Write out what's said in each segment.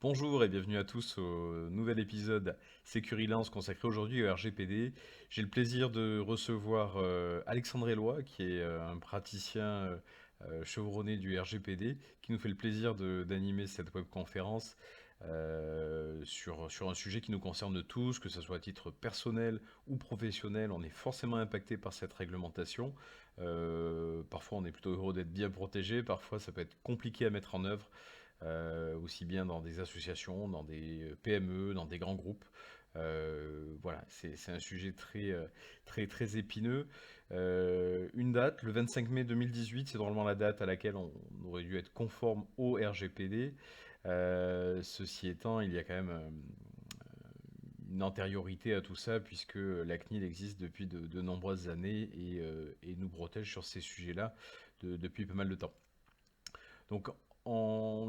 Bonjour et bienvenue à tous au nouvel épisode Sécurilance consacré aujourd'hui au RGPD. J'ai le plaisir de recevoir Alexandre Eloi, qui est un praticien chevronné du RGPD, qui nous fait le plaisir d'animer cette webconférence sur un sujet qui nous concerne tous, que ce soit à titre personnel ou professionnel. On est forcément impacté par cette réglementation. Parfois on est plutôt heureux d'être bien protégé, parfois ça peut être compliqué à mettre en œuvre aussi bien dans des associations, dans des PME, dans des grands groupes. Voilà, c'est un sujet très épineux. Une date, le 25 mai 2018, c'est normalement la date à laquelle on aurait dû être conforme au RGPD. Ceci étant, il y a quand même une antériorité à tout ça, puisque la CNIL existe depuis de nombreuses années et nous protège sur ces sujets-là depuis pas mal de temps. Donc,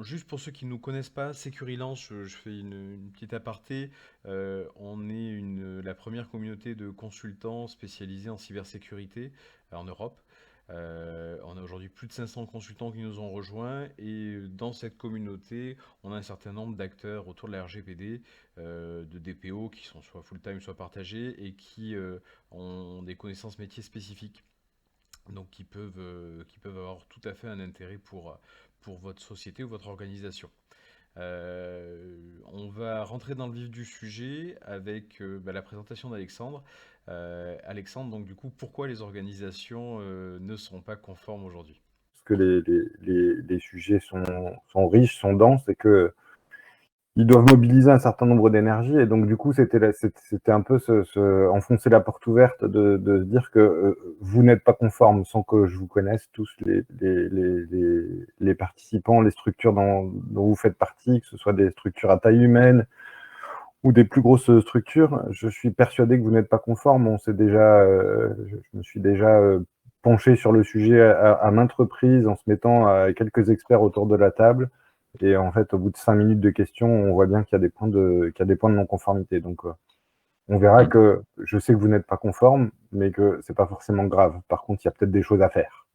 juste pour ceux qui ne nous connaissent pas, Securilance, je fais une petite aparté. On est la première communauté de consultants spécialisés en cybersécurité en Europe. On a aujourd'hui plus de 500 consultants qui nous ont rejoints et dans cette communauté, on a un certain nombre d'acteurs autour de la RGPD, de DPO qui sont soit full-time, soit partagés et qui ont des connaissances métiers spécifiques. Donc qui peuvent avoir tout à fait un intérêt pour votre société ou votre organisation. On va rentrer dans le vif du sujet avec la présentation d'Alexandre. Alexandre, donc du coup, pourquoi les organisations ne sont pas conformes aujourd'hui? Parce que les sujets sont riches, sont denses et que ils doivent mobiliser un certain nombre d'énergie. Et donc, du coup, c'était un peu enfoncer la porte ouverte de se dire que vous n'êtes pas conforme sans que je vous connaisse tous les participants, les structures dont vous faites partie, que ce soit des structures à taille humaine ou des plus grosses structures. Je suis persuadé que vous n'êtes pas conforme. Je me suis déjà penché sur le sujet à maintes reprises en se mettant à quelques experts autour de la table. Et en fait, au bout de 5 minutes de questions, on voit bien qu'il y a des points de non-conformité. Donc, on verra Hmm. que je sais que vous n'êtes pas conforme, mais que c'est pas forcément grave. Par contre, il y a peut-être des choses à faire.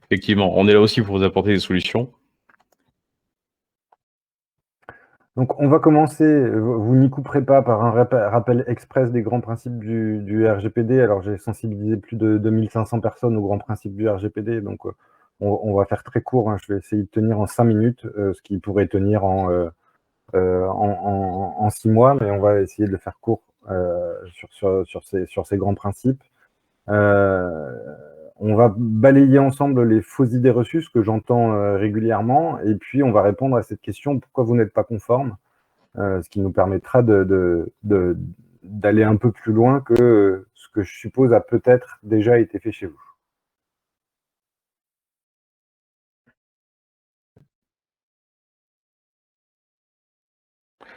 Effectivement, on est là aussi pour vous apporter des solutions. Donc, on va commencer. Vous n'y couperez pas par un rappel express des grands principes du RGPD. Alors, j'ai sensibilisé plus de 2500 personnes aux grands principes du RGPD. Donc, on va faire très court, hein. Je vais essayer de tenir en 5 minutes, ce qui pourrait tenir en 6 mois, mais on va essayer de le faire court sur ces grands principes. Euh, on va balayer ensemble les fausses idées reçues, ce que j'entends régulièrement, et puis on va répondre à cette question: pourquoi vous n'êtes pas conforme? Ce qui nous permettra d'aller un peu plus loin que ce que je suppose a peut-être déjà été fait chez vous.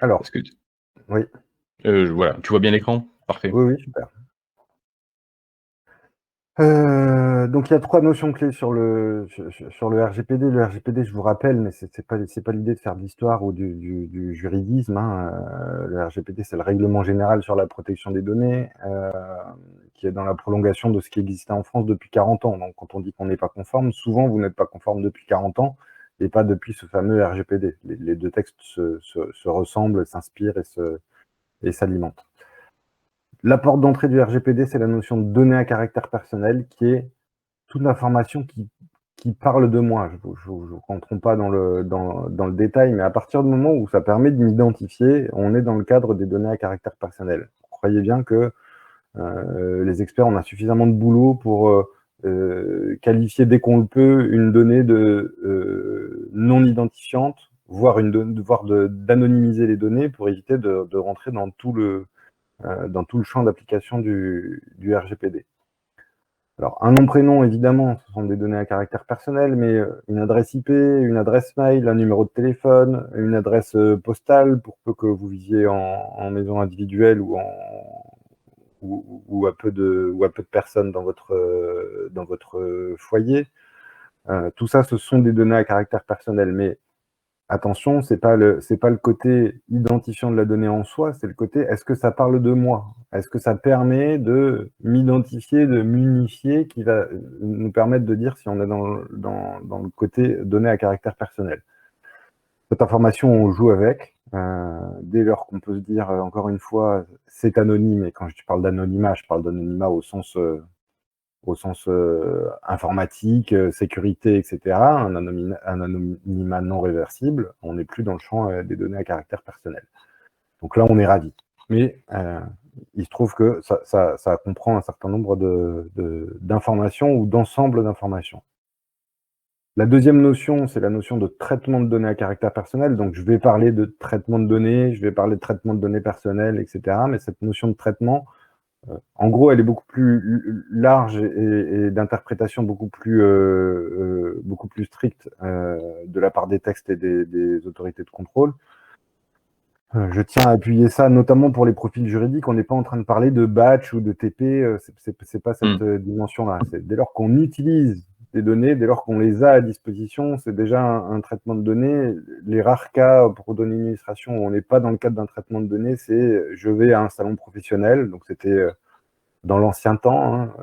Alors, Est-ce que oui, voilà, tu vois bien l'écran? Parfait. oui, oui, super. Donc il y a 3 notions clés sur le RGPD. Le RGPD, je vous rappelle, mais c'est pas l'idée de faire de l'histoire ou du juridisme, hein. Le RGPD, c'est le Règlement général sur la protection des données, qui est dans la prolongation de ce qui existait en France depuis 40 ans. Donc quand on dit qu'on n'est pas conforme, souvent vous n'êtes pas conforme depuis 40 ans et pas depuis ce fameux RGPD. Les 2 textes se ressemblent, s'inspirent et s'alimentent. La porte d'entrée du RGPD, c'est la notion de données à caractère personnel, qui est toute l'information qui parle de moi. Je ne rentre pas dans le détail, mais à partir du moment où ça permet de m'identifier, on est dans le cadre des données à caractère personnel. Croyez bien que les experts, on a suffisamment de boulot pour qualifier dès qu'on le peut une donnée de non identifiante, voire d'anonymiser les données pour éviter de rentrer dans tout le champ d'application du RGPD. Alors, un nom, prénom, évidemment, ce sont des données à caractère personnel, mais une adresse IP, une adresse mail, un numéro de téléphone, une adresse postale, pour peu que vous visiez en maison individuelle ou à peu de personnes dans votre foyer. Tout ça, ce sont des données à caractère personnel, mais attention, c'est pas le côté identifiant de la donnée en soi, c'est le côté: est-ce que ça parle de moi? Est-ce que ça permet de m'identifier, de m'unifier, qui va nous permettre de dire si on est dans le côté données à caractère personnel. Cette information, on joue avec. Dès lors qu'on peut se dire, encore une fois, c'est anonyme, et quand je parle d'anonymat, je parle d'anonymat au sens informatique, sécurité, etc., un anonymat non réversible, on n'est plus dans le champ des données à caractère personnel. Donc là, on est ravi. Mais il se trouve que ça comprend un certain nombre d'informations ou d'ensemble d'informations. La deuxième notion, c'est la notion de traitement de données à caractère personnel. Donc, je vais parler de traitement de données, je vais parler de traitement de données personnelles, etc. Mais cette notion de traitement, en gros, elle est beaucoup plus large et d'interprétation beaucoup plus stricte de la part des textes et des autorités de contrôle. Je tiens à appuyer ça, notamment pour les profils juridiques. On n'est pas en train de parler de batch ou de TP, c'est pas cette dimension-là. Dès lors qu'on utilise des données, dès lors qu'on les a à disposition, c'est déjà un traitement de données. Les rares cas pour donner une illustration où on n'est pas dans le cadre d'un traitement de données, c'est je vais à un salon professionnel, donc c'était dans l'ancien temps, hein,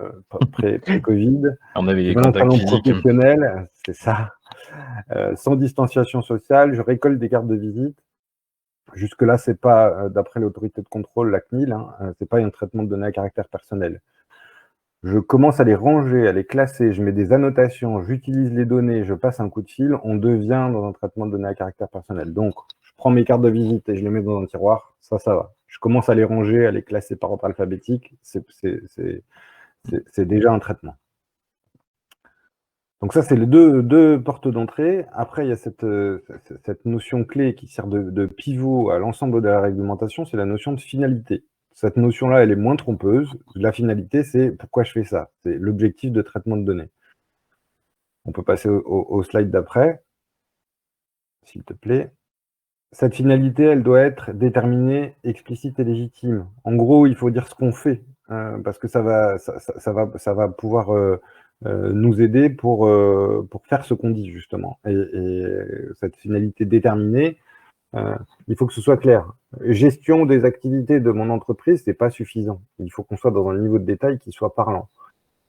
pré-Covid. On avait les Dans un contacts salon physiques. professionnel, c'est ça, sans distanciation sociale, je récolte des cartes de visite. Jusque-là, c'est pas, d'après l'autorité de contrôle, la CNIL, hein, c'est pas un traitement de données à caractère personnel. Je commence à les ranger, à les classer, je mets des annotations, j'utilise les données, je passe un coup de fil, on devient dans un traitement de données à caractère personnel. Donc, je prends mes cartes de visite et je les mets dans un tiroir, ça va. Je commence à les ranger, à les classer par ordre alphabétique, c'est déjà un traitement. Donc ça, c'est les deux portes d'entrée. Après, il y a cette notion clé qui sert de pivot à l'ensemble de la réglementation, c'est la notion de finalité. Cette notion-là, elle est moins trompeuse. La finalité, c'est pourquoi je fais ça. C'est l'objectif de traitement de données. On peut passer au slide d'après, s'il te plaît. Cette finalité, elle doit être déterminée, explicite et légitime. En gros, il faut dire ce qu'on fait, parce que ça va pouvoir nous aider pour faire ce qu'on dit, justement. Et cette finalité déterminée, il faut que ce soit clair. Gestion des activités de mon entreprise, c'est pas suffisant. Il faut qu'on soit dans un niveau de détail qui soit parlant.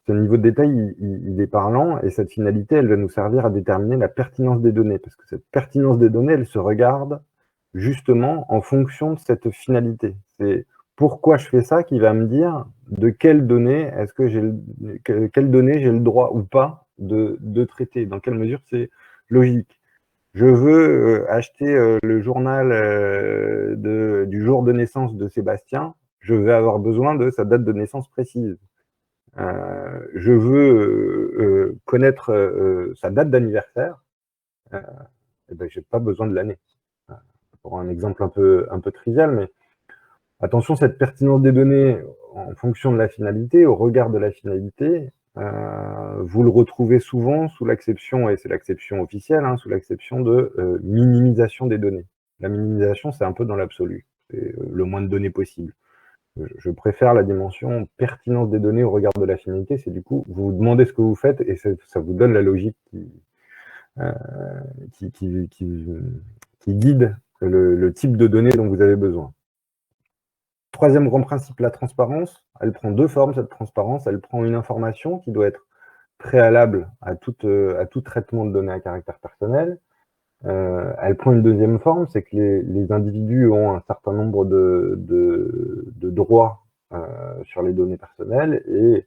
Ce niveau de détail, il est parlant, et cette finalité, elle va nous servir à déterminer la pertinence des données, parce que cette pertinence des données, elle se regarde justement en fonction de cette finalité. C'est pourquoi je fais ça qui va me dire de quelles données est-ce que quelles données j'ai le droit ou pas de traiter, dans quelle mesure c'est logique. Je veux acheter le journal du jour de naissance de Sébastien, je vais avoir besoin de sa date de naissance précise. Je veux connaître sa date d'anniversaire, et ben, j'ai pas besoin de l'année. Pour un exemple un peu trivial, mais attention, cette pertinence des données en fonction de la finalité, au regard de la finalité, vous le retrouvez souvent sous l'acception, et c'est l'acception officielle, hein, sous l'acception de minimisation des données. La minimisation, c'est un peu dans l'absolu, c'est le moins de données possible. Je préfère la dimension pertinence des données au regard de la finalité, c'est du coup, vous vous demandez ce que vous faites et ça vous donne la logique qui guide le type de données dont vous avez besoin. Troisième grand principe, la transparence. Elle prend deux formes, cette transparence. Elle prend une information qui doit être préalable à tout traitement de données à caractère personnel. Elle prend une deuxième forme, c'est que les individus ont un certain nombre de droits sur les données personnelles, et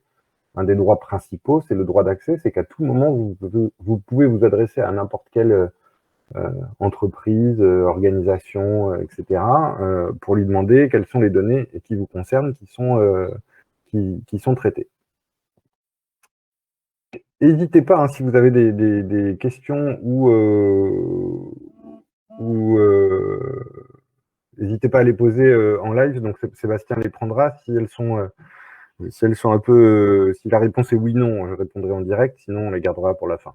un des droits principaux, c'est le droit d'accès, c'est qu'à tout moment, vous pouvez vous adresser à n'importe quelle entreprise, organisation, etc., pour lui demander quelles sont les données qui vous concernent, qui sont traitées. N'hésitez pas, hein, si vous avez des questions ou n'hésitez pas à les poser en live, donc Sébastien les prendra. Si elles sont un peu, si la réponse est oui, non, je répondrai en direct, sinon on les gardera pour la fin.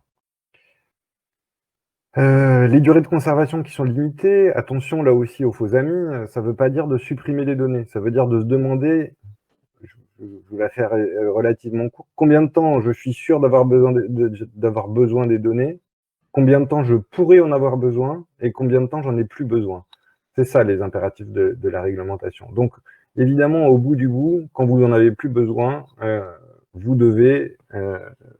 Les durées de conservation qui sont limitées, attention là aussi aux faux amis, ça ne veut pas dire de supprimer les données, ça veut dire de se demander, je vais la faire relativement court, combien de temps je suis sûr d'avoir besoin des données, combien de temps je pourrais en avoir besoin et combien de temps j'en ai plus besoin. C'est ça les impératifs de la réglementation. Donc évidemment, au bout du bout, quand vous n'en avez plus besoin, vous devez,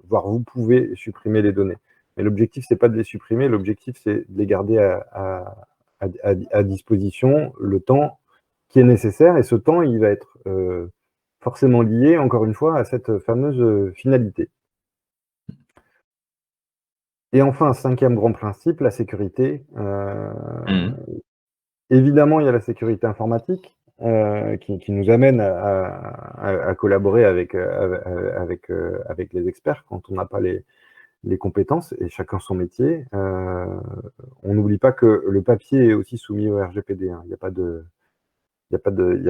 voire vous pouvez supprimer les données. Et l'objectif, c'est pas de les supprimer, l'objectif, c'est de les garder à disposition le temps qui est nécessaire, et ce temps, il va être forcément lié, encore une fois, à cette fameuse finalité. Et enfin, 5e grand principe, la sécurité. Mmh. Évidemment, il y a la sécurité informatique qui nous amène à collaborer avec les experts quand on n'a pas les compétences, et chacun son métier. On n'oublie pas que le papier est aussi soumis au RGPD, hein. Il n'y a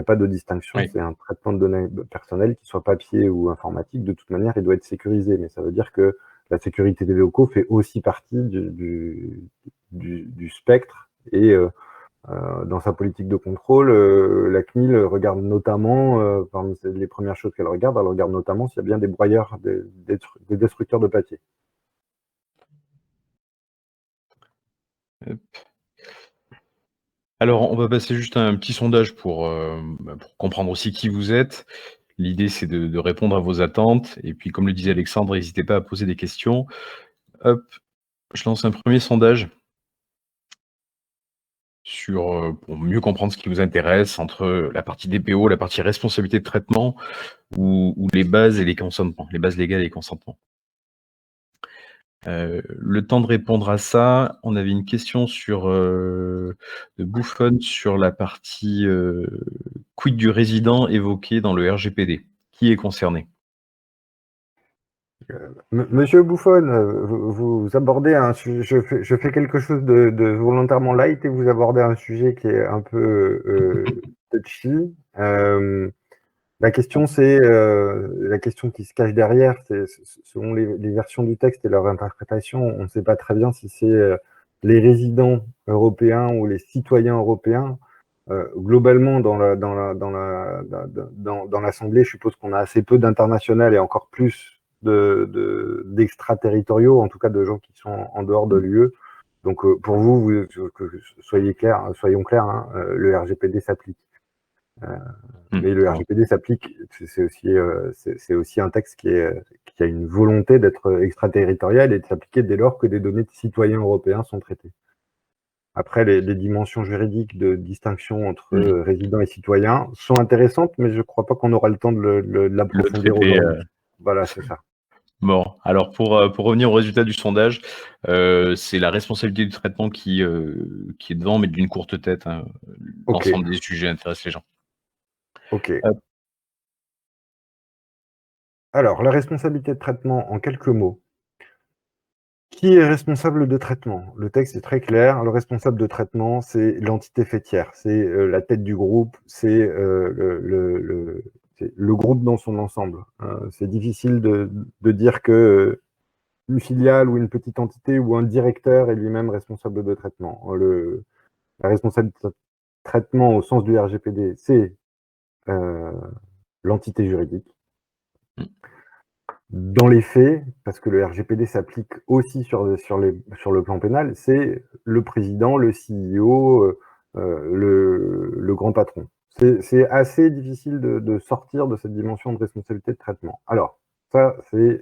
pas de distinction. Oui. C'est un traitement de données personnelles, qu'il soit papier ou informatique. De toute manière, il doit être sécurisé. Mais ça veut dire que la sécurité des locaux fait aussi partie du spectre. Et dans sa politique de contrôle, la CNIL regarde notamment, parmi les premières choses qu'elle regarde notamment s'il y a bien des broyeurs, des destructeurs de papier. Hop. Alors, on va passer juste à un petit sondage pour comprendre aussi qui vous êtes. L'idée, c'est de répondre à vos attentes, et puis comme le disait Alexandre, n'hésitez pas à poser des questions. Hop, je lance un premier sondage pour mieux comprendre ce qui vous intéresse entre la partie DPO, la partie responsabilité de traitement ou les bases et les consentements, les bases légales et les consentements. Le temps de répondre à ça, on avait une question de Bouffon sur la partie quid du résident évoqué dans le RGPD? Qui est concerné? Monsieur Bouffon, vous abordez un sujet, je fais quelque chose de volontairement light, et vous abordez un sujet qui est un peu touchy. La question, c'est la question qui se cache derrière, c'est selon les versions du texte et leur interprétation, on ne sait pas très bien si c'est les résidents européens ou les citoyens européens. Globalement, dans l'Assemblée, je suppose qu'on a assez peu d'international et encore plus d'extraterritoriaux, en tout cas de gens qui sont en dehors de l'UE. Donc pour vous, soyons clairs, hein, le RGPD s'applique. Mais le RGPD s'applique, c'est aussi un texte qui a une volonté d'être extraterritorial et de s'appliquer dès lors que des données de citoyens européens sont traitées. Après, les dimensions juridiques de distinction entre résidents et citoyens sont intéressantes, mais je ne crois pas qu'on aura le temps de l'approfondir aujourd'hui. Voilà, c'est ça. Bon, alors pour revenir au résultat du sondage, c'est la responsabilité du traitement qui est devant, mais d'une courte tête, hein. Ok. L'ensemble des sujets intéressent les gens. Ok. Alors, la responsabilité de traitement, en quelques mots. Qui est responsable de traitement? Le texte est très clair. Le responsable de traitement, c'est l'entité faîtière, c'est la tête du groupe, c'est le groupe dans son ensemble. C'est difficile de dire que une filiale ou une petite entité ou un directeur est lui-même responsable de traitement. La responsabilité de traitement au sens du RGPD, c'est l'entité juridique. Dans les faits, parce que le RGPD s'applique aussi sur le plan pénal, c'est le président, le CEO, le grand patron. C'est assez difficile de sortir de cette dimension de responsabilité de traitement. Alors, ça, c'est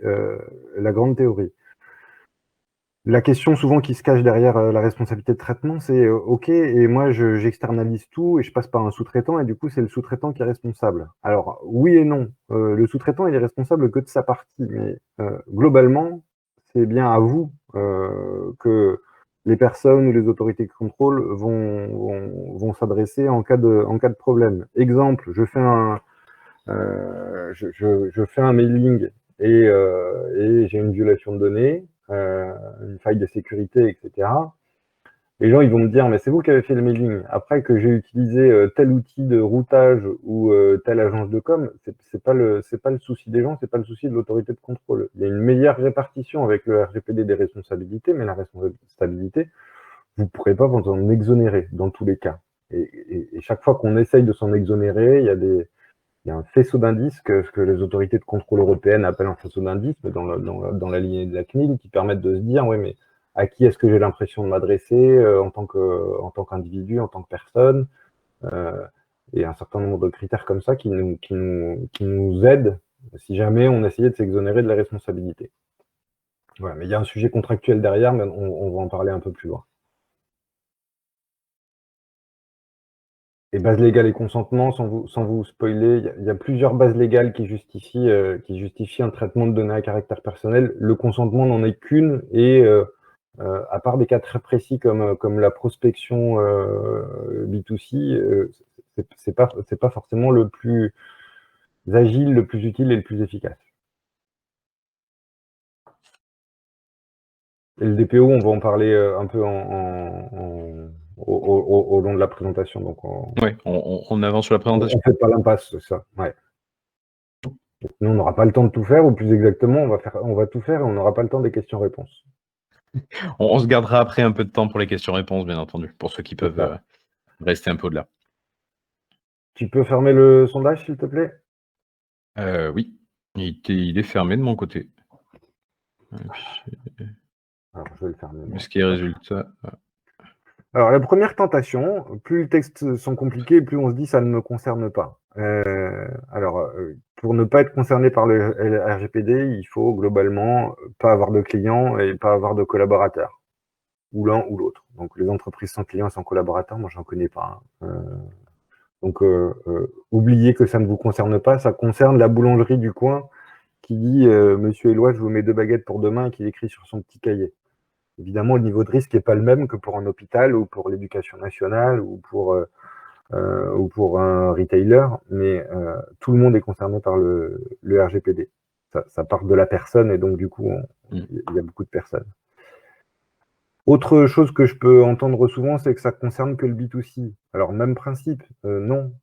la grande théorie. La question souvent qui se cache derrière la responsabilité de traitement, c'est OK, et moi j'externalise tout et je passe par un sous-traitant, et du coup c'est le sous-traitant qui est responsable. Alors oui et non. Le sous-traitant, il est responsable que de sa partie, mais globalement, c'est bien à vous que les personnes ou les autorités de contrôle vont s'adresser en cas de problème. Exemple, je fais un mailing et j'ai une violation de données, une faille de sécurité, etc. Les gens, ils vont me dire, mais c'est vous qui avez fait le mailing. Après que j'ai utilisé tel outil de routage ou telle agence de com, c'est pas le souci des gens, c'est pas le souci de l'autorité de contrôle. Il y a une meilleure répartition avec le RGPD des responsabilités, mais la responsabilité, vous ne pourrez pas vous en exonérer dans tous les cas. Et chaque fois qu'on essaye de s'en exonérer, il y a un faisceau d'indices ce que les autorités de contrôle européennes appellent un faisceau d'indices, mais dans la lignée de la CNIL, qui permettent de se dire, oui, mais à qui est-ce que j'ai l'impression de m'adresser en tant qu'individu, en tant que personne, et un certain nombre de critères comme ça qui nous aident si jamais on essayait de s'exonérer de la responsabilité. Ouais, mais il y a un sujet contractuel derrière, mais on va en parler un peu plus loin. Et base légale et consentement, sans vous spoiler, il y a plusieurs bases légales qui justifient un traitement de données à caractère personnel. Le consentement n'en est qu'une et à part des cas très précis comme la prospection B2C, c'est pas forcément le plus agile, le plus utile et le plus efficace. Et le DPO, on va en parler un peu au long de la présentation. Donc Ouais, on avance sur la présentation. on fait pas l'impasse, c'est ça. Ouais. Nous, on n'aura pas le temps de tout faire, ou plus exactement, on va tout faire et on n'aura pas le temps des questions-réponses. On se gardera après un peu de temps pour les questions-réponses, bien entendu, pour ceux qui C'est peuvent ça. rester un peu au-delà. Tu peux fermer le sondage, s'il te plaît? Oui, il est fermé de mon côté. Alors, je vais le fermer, moi. Ce qui est résultat. Alors, la première tentation, plus les textes sont compliqués, plus on se dit ça ne me concerne pas. Pour ne pas être concerné par le RGPD, il faut globalement pas avoir de clients et pas avoir de collaborateurs, ou l'un ou l'autre. Donc, les entreprises sans clients et sans collaborateurs, moi, j'en connais pas, hein. Donc, oubliez que ça ne vous concerne pas, ça concerne la boulangerie du coin qui dit Monsieur Éloi, je vous mets 2 baguettes pour demain, et qu'il écrit sur son petit cahier. Évidemment, le niveau de risque n'est pas le même que pour un hôpital ou pour l'éducation nationale ou pour un retailer, mais tout le monde est concerné par le RGPD. Ça part de la personne et donc du coup, il y a beaucoup de personnes. Autre chose que je peux entendre souvent, c'est que ça concerne que le B2C. Alors, même principe, non.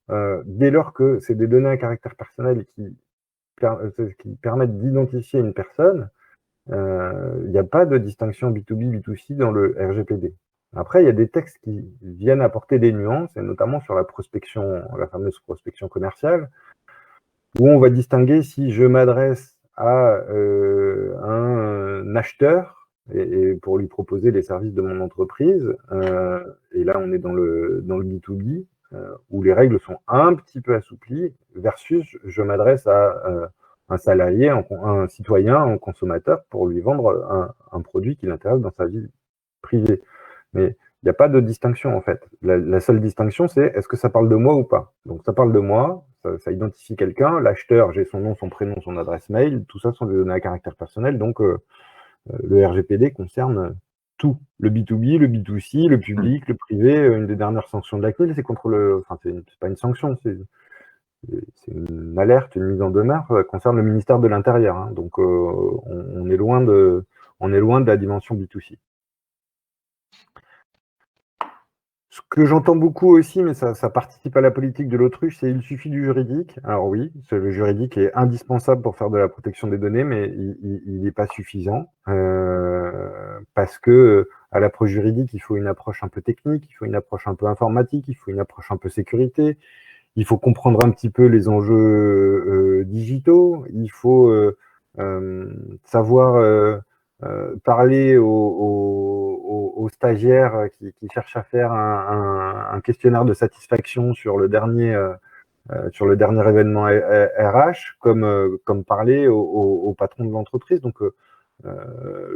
Dès lors que c'est des données à caractère personnel qui permettent d'identifier une personne, il n'y a pas de distinction B2B, B2C dans le RGPD. Après, il y a des textes qui viennent apporter des nuances, et notamment sur la prospection, la fameuse prospection commerciale, où on va distinguer si je m'adresse à un acheteur et pour lui proposer les services de mon entreprise, et là on est dans le B2B, où les règles sont un petit peu assouplies, versus je m'adresse à un salarié, un citoyen, un consommateur, pour lui vendre un produit qui l'intéresse dans sa vie privée. Mais il n'y a pas de distinction en fait. La seule distinction, c'est est-ce que ça parle de moi ou pas. Donc ça parle de moi, ça identifie quelqu'un, l'acheteur, j'ai son nom, son prénom, son adresse mail, tout ça sont des données à caractère personnel, donc le RGPD concerne tout, le B2B, le B2C, le public, le privé. Une des dernières sanctions de la CNIL, c'est contre c'est pas une sanction, c'est une alerte, une mise en demeure, ça concerne le ministère de l'Intérieur, hein. Donc on est loin de la dimension B2C. Ce que j'entends beaucoup aussi, mais ça participe à la politique de l'autruche, c'est il suffit du juridique. Alors oui, le juridique est indispensable pour faire de la protection des données, mais il n'est pas suffisant parce que à l'approche juridique, il faut une approche un peu technique, il faut une approche un peu informatique, il faut une approche un peu sécurité, il faut comprendre un petit peu les enjeux digitaux, il faut savoir parler aux stagiaires qui cherchent à faire un questionnaire de satisfaction sur le dernier événement RH, comme parler au patron de l'entreprise. Donc,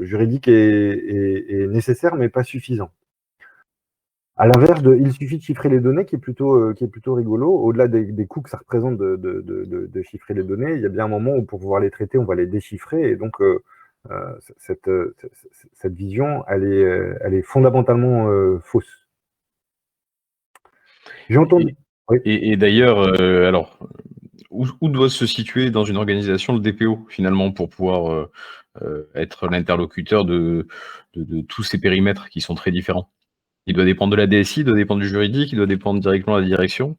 juridique est nécessaire, mais pas suffisant. À l'inverse il suffit de chiffrer les données, qui est plutôt rigolo. Au-delà des coûts que ça représente de chiffrer les données, il y a bien un moment où pour pouvoir les traiter, on va les déchiffrer. Et donc, cette vision, elle est fondamentalement fausse. J'ai entendu. Oui. Et d'ailleurs, alors, où doit se situer dans une organisation le DPO, finalement, pour pouvoir être l'interlocuteur de tous ces périmètres qui sont très différents? Il doit dépendre de la DSI, il doit dépendre du juridique, il doit dépendre directement de la direction.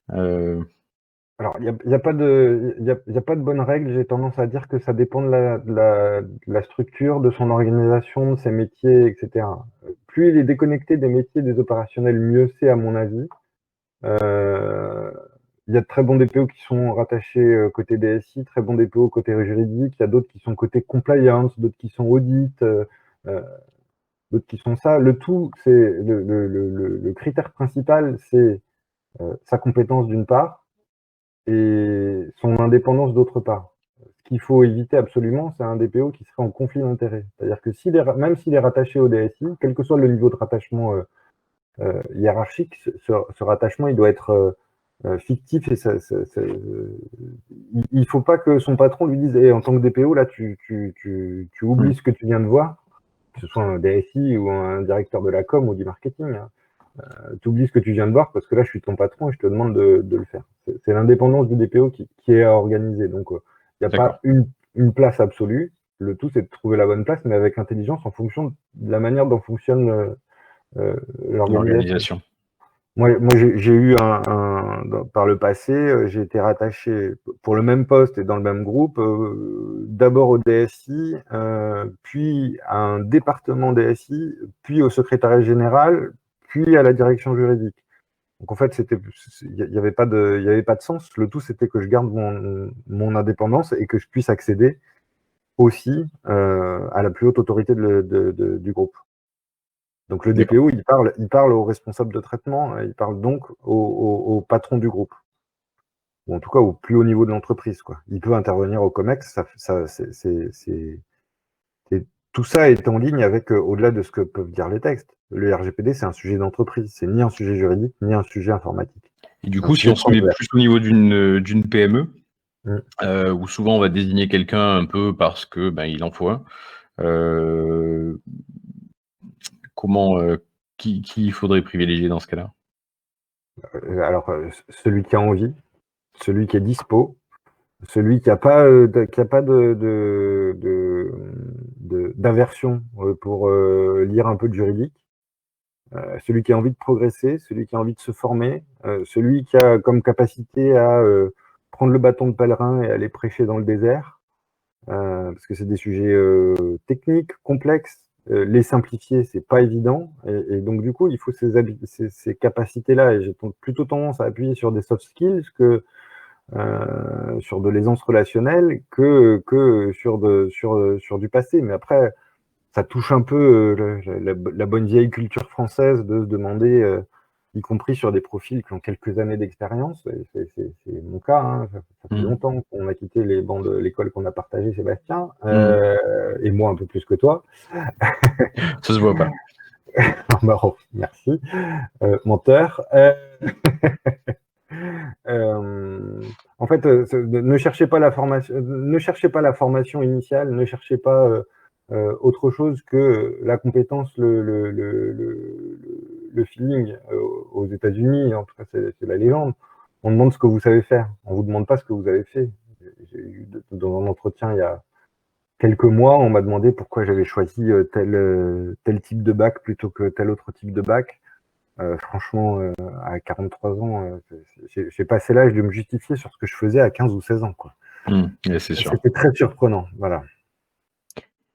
Alors, il y a pas de bonne règle. J'ai tendance à dire que ça dépend de la structure, de son organisation, de ses métiers, etc. Plus il est déconnecté des métiers, des opérationnels, mieux c'est, à mon avis. Il y a de très bons DPO qui sont rattachés côté DSI, très bons DPO côté juridique. Il y a d'autres qui sont côté compliance, d'autres qui sont audit, d'autres qui sont ça. Le tout, c'est le critère principal, c'est sa compétence d'une part et son indépendance d'autre part. Ce qu'il faut éviter absolument, c'est un DPO qui serait en conflit d'intérêts. C'est-à-dire que même s'il est rattaché au DSI, quel que soit le niveau de rattachement hiérarchique, ce rattachement, il doit être fictif et il ne faut pas que son patron lui dise en tant que DPO, là, tu oublies ce que tu viens de voir, que ce soit un DSI ou un directeur de la com ou du marketing. Hein. Tu oublies ce que tu viens de voir parce que là, je suis ton patron et je te demande de le faire. C'est l'indépendance du DPO qui est à organiser. Donc, il n'y a pas une place absolue. Le tout, c'est de trouver la bonne place, mais avec intelligence en fonction de la manière dont fonctionne l'organisation. Moi j'ai eu par le passé, j'ai été rattaché pour le même poste et dans le même groupe, d'abord au DSI, puis à un département DSI, puis au secrétariat général, puis à la direction juridique. Donc en fait, il n'y avait pas de sens. Le tout, c'était que je garde mon indépendance et que je puisse accéder aussi à la plus haute autorité du groupe. Donc le DPO, il parle au responsable de traitement, il parle donc au patron du groupe, ou en tout cas au plus haut niveau de l'entreprise. Il peut intervenir au COMEX, tout ça est en ligne avec, au-delà de ce que peuvent dire les textes. Le RGPD, c'est un sujet d'entreprise, c'est ni un sujet juridique, ni un sujet informatique. Et du coup, si on se met plus au niveau d'une PME, où souvent on va désigner quelqu'un un peu parce que il en faut un, qui faudrait privilégier dans ce cas-là? Alors, celui qui a envie, celui qui est dispo, celui qui n'a pas d'aversion pour lire un peu de juridique, celui qui a envie de progresser, celui qui a envie de se former, celui qui a comme capacité à prendre le bâton de pèlerin et aller prêcher dans le désert, parce que c'est des sujets techniques, complexes. Les simplifier, c'est pas évident. Et donc, du coup, il faut ces capacités-là. Et j'ai plutôt tendance à appuyer sur des soft skills que sur de l'aisance relationnelle que sur du passé. Mais après, ça touche un peu la bonne vieille culture française de se demander, y compris sur des profils qui ont quelques années d'expérience. C'est mon cas, hein, ça fait longtemps qu'on a quitté les bancs de l'école qu'on a partagé, Sébastien, et moi un peu plus que toi. Ça se voit pas. Bon, merci, menteur. En fait, ne cherchez pas la formation initiale, ne cherchez pas autre chose que la compétence, le feeling. Aux États-Unis, en tout cas, c'est la légende. On demande ce que vous savez faire. On vous demande pas ce que vous avez fait. J'ai eu dans un entretien il y a quelques mois, on m'a demandé pourquoi j'avais choisi tel type de bac plutôt que tel autre type de bac. Franchement, à 43 ans, j'ai passé l'âge de me justifier sur ce que je faisais à 15 ou 16 ans. C'est sûr. C'était très surprenant. Voilà.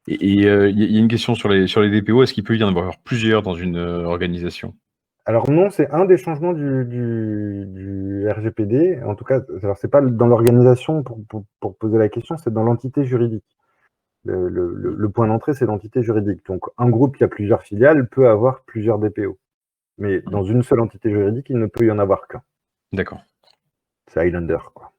Et il y a une question sur les DPO. Est-ce qu'il peut y en avoir plusieurs dans une organisation? Alors non, c'est un des changements du RGPD. En tout cas, alors c'est pas dans l'organisation pour poser la question, c'est dans l'entité juridique. Le point d'entrée, c'est l'entité juridique. Donc un groupe qui a plusieurs filiales peut avoir plusieurs DPO. Mais dans une seule entité juridique, il ne peut y en avoir qu'un. D'accord. C'est Highlander, quoi.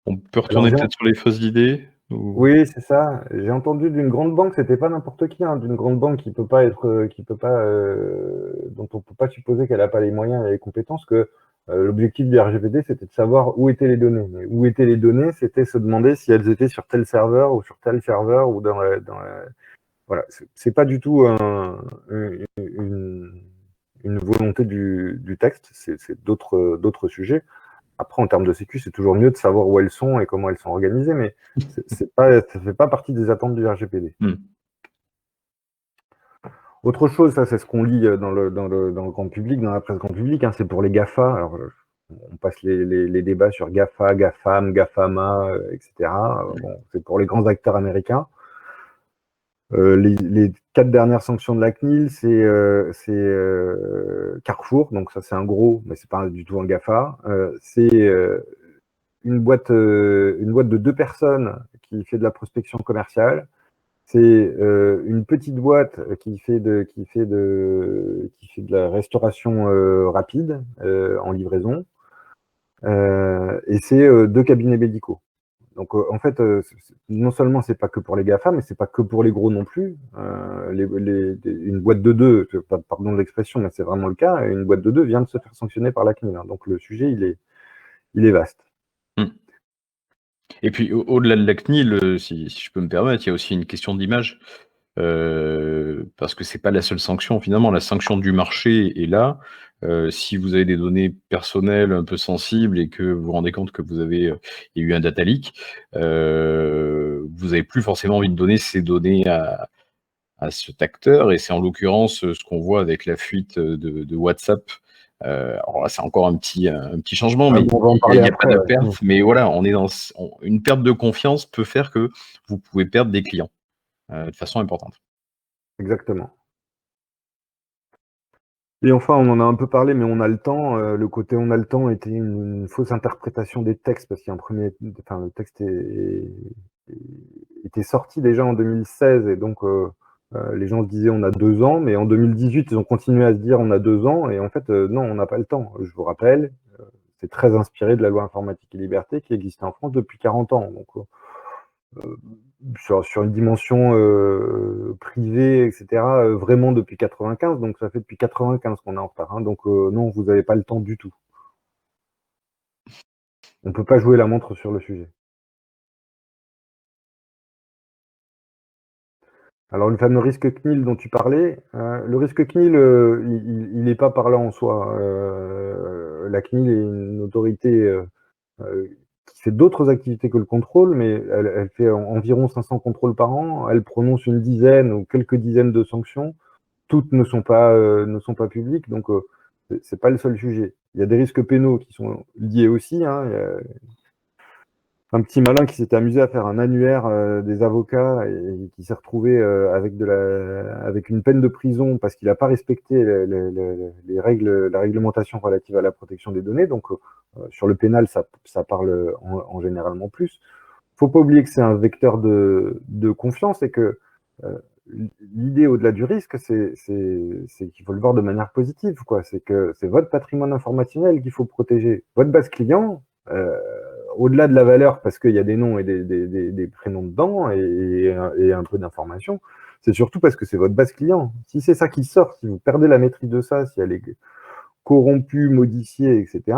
On peut retourner peut-être sur les fausses idées Oui, c'est ça. J'ai entendu d'une grande banque, c'était pas n'importe qui, hein, d'une grande banque qui peut pas dont on peut pas supposer qu'elle n'a pas les moyens et les compétences, que l'objectif du RGPD, c'était de savoir où étaient les données. Mais où étaient les données, c'était se demander si elles étaient sur tel serveur ou sur tel serveur ou voilà. C'est pas du tout une volonté du texte, c'est d'autres sujets. Après, en termes de sécu, c'est toujours mieux de savoir où elles sont et comment elles sont organisées, mais ça ne fait pas partie des attentes du RGPD. Autre chose, ça c'est ce qu'on lit dans le grand public, dans la presse grand public, hein, c'est pour les GAFA. Alors, on passe les débats sur GAFA, GAFAM, GAFAMA, etc. Bon, c'est pour les grands acteurs américains. Les 4 dernières sanctions de la CNIL, c'est Carrefour, donc ça c'est un gros, mais c'est pas du tout un GAFA. C'est une boîte de 2 personnes qui fait de la prospection commerciale. C'est une petite boîte qui fait de la restauration rapide en livraison. et c'est 2 cabinets médicaux. Donc, en fait, non seulement c'est pas que pour les GAFA, mais c'est pas que pour les gros non plus. Une boîte de 2, pardon de l'expression, mais c'est vraiment le cas, une boîte de 2 vient de se faire sanctionner par la CNIL, hein. Donc le sujet, il est vaste. Et puis au-delà de la CNIL, si je peux me permettre, il y a aussi une question d'image. Parce que c'est pas la seule sanction finalement, la sanction du marché est là. Si vous avez des données personnelles un peu sensibles et que vous vous rendez compte que vous avez il y a eu un data leak, vous avez plus forcément envie de donner ces données à cet acteur, et c'est en l'occurrence ce qu'on voit avec la fuite de WhatsApp. Alors là, c'est encore un petit changement, mais Bon, on va en il parler n'y a pas après, de ouais. perte. Mais voilà, on est dans une perte de confiance peut faire que vous pouvez perdre des clients de façon importante. Exactement. Et enfin, on en a un peu parlé, mais on a le temps. Le côté on a le temps était une fausse interprétation des textes, parce qu'il y a le texte était sorti déjà en 2016, et donc les gens se disaient on a 2 ans, mais en 2018, ils ont continué à se dire on a 2 ans, et en fait, non, on n'a pas le temps. Je vous rappelle, c'est très inspiré de la loi informatique et liberté qui existait en France depuis 40 ans. Donc, sur une dimension privée, etc., vraiment depuis 95, donc ça fait depuis 95 qu'on est en retard, hein. Donc non, vous n'avez pas le temps du tout. On ne peut pas jouer la montre sur le sujet. Alors le fameux risque CNIL dont tu parlais, le risque CNIL, il n'est pas parlant en soi. La CNIL est une autorité qui fait d'autres activités que le contrôle, mais elle fait environ 500 contrôles par an. Elle prononce une dizaine ou quelques dizaines de sanctions. Toutes ne sont pas publiques, donc c'est pas le seul sujet. Il y a des risques pénaux qui sont liés aussi, hein. Il y a un petit malin qui s'était amusé à faire un annuaire des avocats et qui s'est retrouvé avec une peine de prison parce qu'il n'a pas respecté les règles, la réglementation relative à la protection des données. Donc sur le pénal, ça parle en généralement plus. Faut pas oublier que c'est un vecteur de confiance et que l'idée au-delà du risque, c'est qu'il faut le voir de manière positive, quoi. C'est que c'est votre patrimoine informationnel qu'il faut protéger. Votre base client, au-delà de la valeur, parce qu'il y a des noms et des prénoms dedans et un peu d'informations, c'est surtout parce que c'est votre base client. Si c'est ça qui sort, si vous perdez la maîtrise de ça, si elle est corrompue, modifiée, etc.,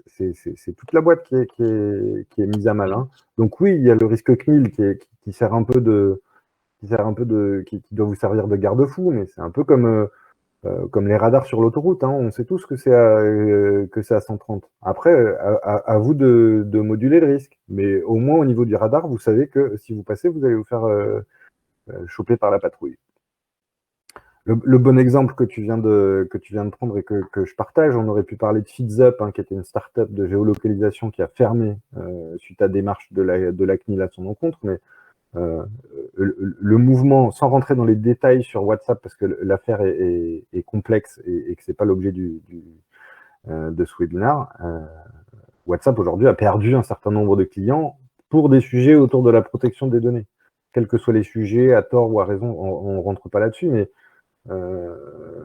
c'est toute la boîte qui est mise à mal, hein. Donc oui, il y a le risque CNIL qui sert un peu qui doit vous servir de garde-fou, mais c'est un peu comme les radars sur l'autoroute, hein. On sait tous que c'est à 130. Après, à vous de moduler le risque. Mais au moins au niveau du radar, vous savez que si vous passez, vous allez vous faire choper par la patrouille. Le bon exemple que tu viens de prendre et que je partage, on aurait pu parler de FeedsUp, hein, qui était une start-up de géolocalisation qui a fermé suite à démarche de la CNIL à son encontre, mais le mouvement, sans rentrer dans les détails sur WhatsApp, parce que l'affaire est complexe et que c'est pas l'objet de ce webinaire, WhatsApp aujourd'hui a perdu un certain nombre de clients pour des sujets autour de la protection des données. Quels que soient les sujets, à tort ou à raison, on rentre pas là-dessus, mais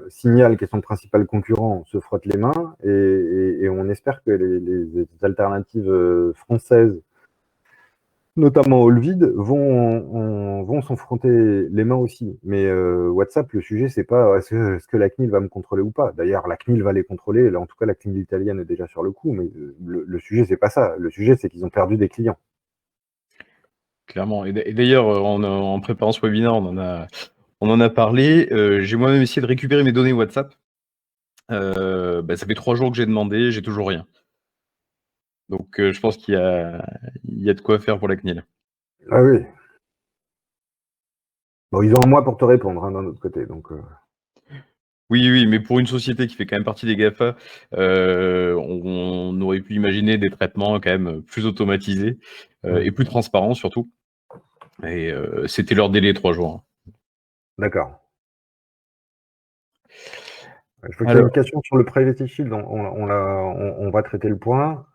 Signal, qui est son principal concurrent, se frotte les mains et on espère que les alternatives françaises, notamment Olvid, vont s'enfronter les mains aussi. Mais WhatsApp, le sujet, c'est pas est-ce que la CNIL va me contrôler ou pas. D'ailleurs, la CNIL va les contrôler. Là, en tout cas, la CNIL italienne est déjà sur le coup. Mais le sujet, c'est pas ça. Le sujet, c'est qu'ils ont perdu des clients. Clairement. Et d'ailleurs, en préparant ce webinaire, on en a parlé. J'ai moi-même essayé de récupérer mes données WhatsApp. Ça fait 3 jours que j'ai demandé, j'ai toujours rien. Donc je pense qu'il y a de quoi faire pour la CNIL. Ah oui. Bon, ils ont un mois pour te répondre, hein, d'un autre côté. Donc, Oui, mais pour une société qui fait quand même partie des GAFA, on aurait pu imaginer des traitements quand même plus automatisés et plus transparents surtout. Et c'était leur délai 3 jours, hein. d'accord. Je vois qu'il y a Alors, une question sur le Privacy Shield. On va traiter le point.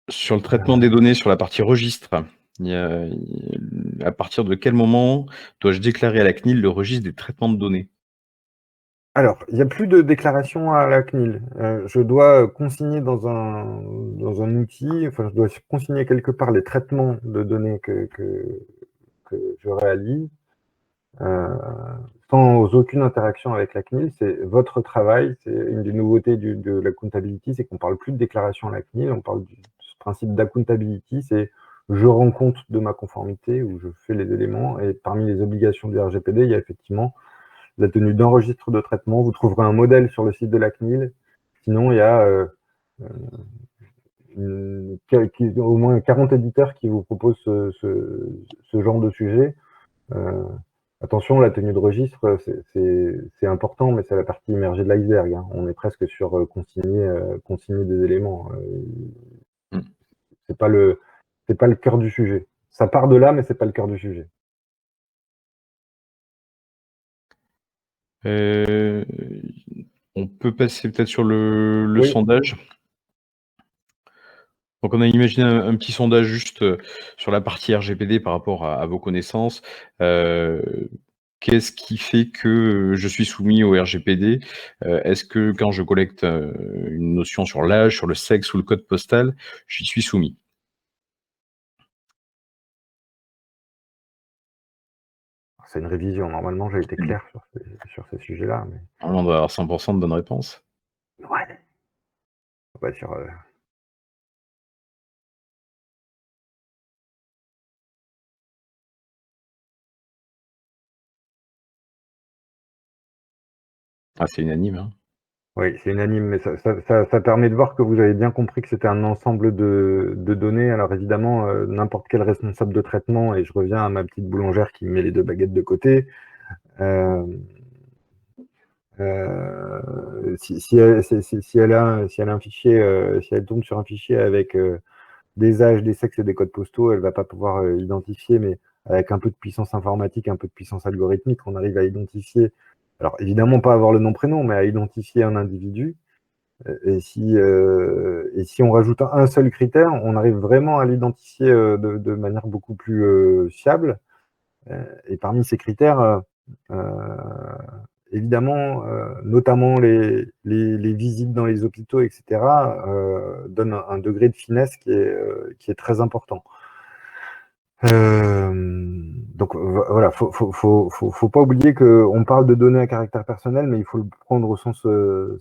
sur le traitement des données, sur la partie registre, à partir de quel moment dois-je déclarer à la CNIL le registre des traitements de données? Alors, il n'y a plus de déclaration à la CNIL. Je dois consigner dans un outil, enfin, je dois consigner quelque part les traitements de données que je réalise, sans aucune interaction avec la CNIL. C'est votre travail. C'est une des nouveautés de l'accountability, c'est qu'on ne parle plus de déclaration à la CNIL, on parle du principe d'accountability, c'est je rends compte de ma conformité ou je fais les éléments, et parmi les obligations du RGPD, il y a effectivement la tenue d'un registre de traitement. Vous trouverez un modèle sur le site de la CNIL. Sinon, il y a au moins 40 éditeurs qui vous proposent ce genre de sujet. Attention, la tenue de registre, c'est important, mais c'est la partie immergée de l'iceberg. Hein. On est presque sur consigner des éléments. C'est pas le cœur du sujet. Ça part de là, mais c'est pas le cœur du sujet. On peut passer peut-être sur le Oui. sondage. Donc on a imaginé un petit sondage juste, sur la partie RGPD par rapport à vos connaissances. Qu'est-ce qui fait que je suis soumis au RGPD? Est-ce que quand je collecte, une notion sur l'âge, sur le sexe ou le code postal, j'y suis soumis? C'est une révision. Normalement, j'ai été Mmh. clair sur ces sujets-là. Mais... On doit avoir 100 de bonnes réponses. Ouais. Ouais, Ah, c'est unanime, hein? Oui, c'est unanime, mais ça permet de voir que vous avez bien compris que c'était un ensemble de données. Alors évidemment, n'importe quel responsable de traitement, et je reviens à ma petite boulangère qui met les 2 baguettes de côté, si elle a un fichier, si elle tombe sur un fichier avec des âges, des sexes et des codes postaux, elle va pas pouvoir identifier, mais avec un peu de puissance informatique, un peu de puissance algorithmique, on arrive à identifier, alors évidemment pas avoir le nom, prénom, mais à identifier un individu. Et si on rajoute un seul critère, on arrive vraiment à l'identifier de manière beaucoup plus fiable. Et parmi ces critères, évidemment, notamment les visites dans les hôpitaux, etc., donnent un degré de finesse qui est très important. Donc voilà, faut pas oublier qu'on parle de données à caractère personnel, mais il faut le prendre au sens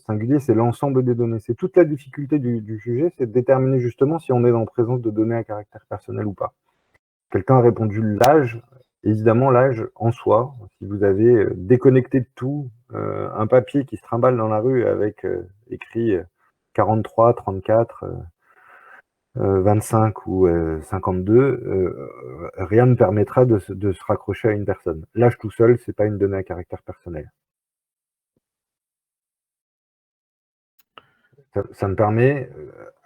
singulier, c'est l'ensemble des données. C'est toute la difficulté du sujet, c'est de déterminer justement si on est en présence de données à caractère personnel ou pas. Quelqu'un a répondu l'âge. Évidemment, l'âge en soi, si vous avez déconnecté de tout, un papier qui se trimballe dans la rue avec écrit 43, 34, 25 ou 52, rien ne permettra de se raccrocher à une personne. L'âge tout seul, c'est pas une donnée à caractère personnel. Ça me permet,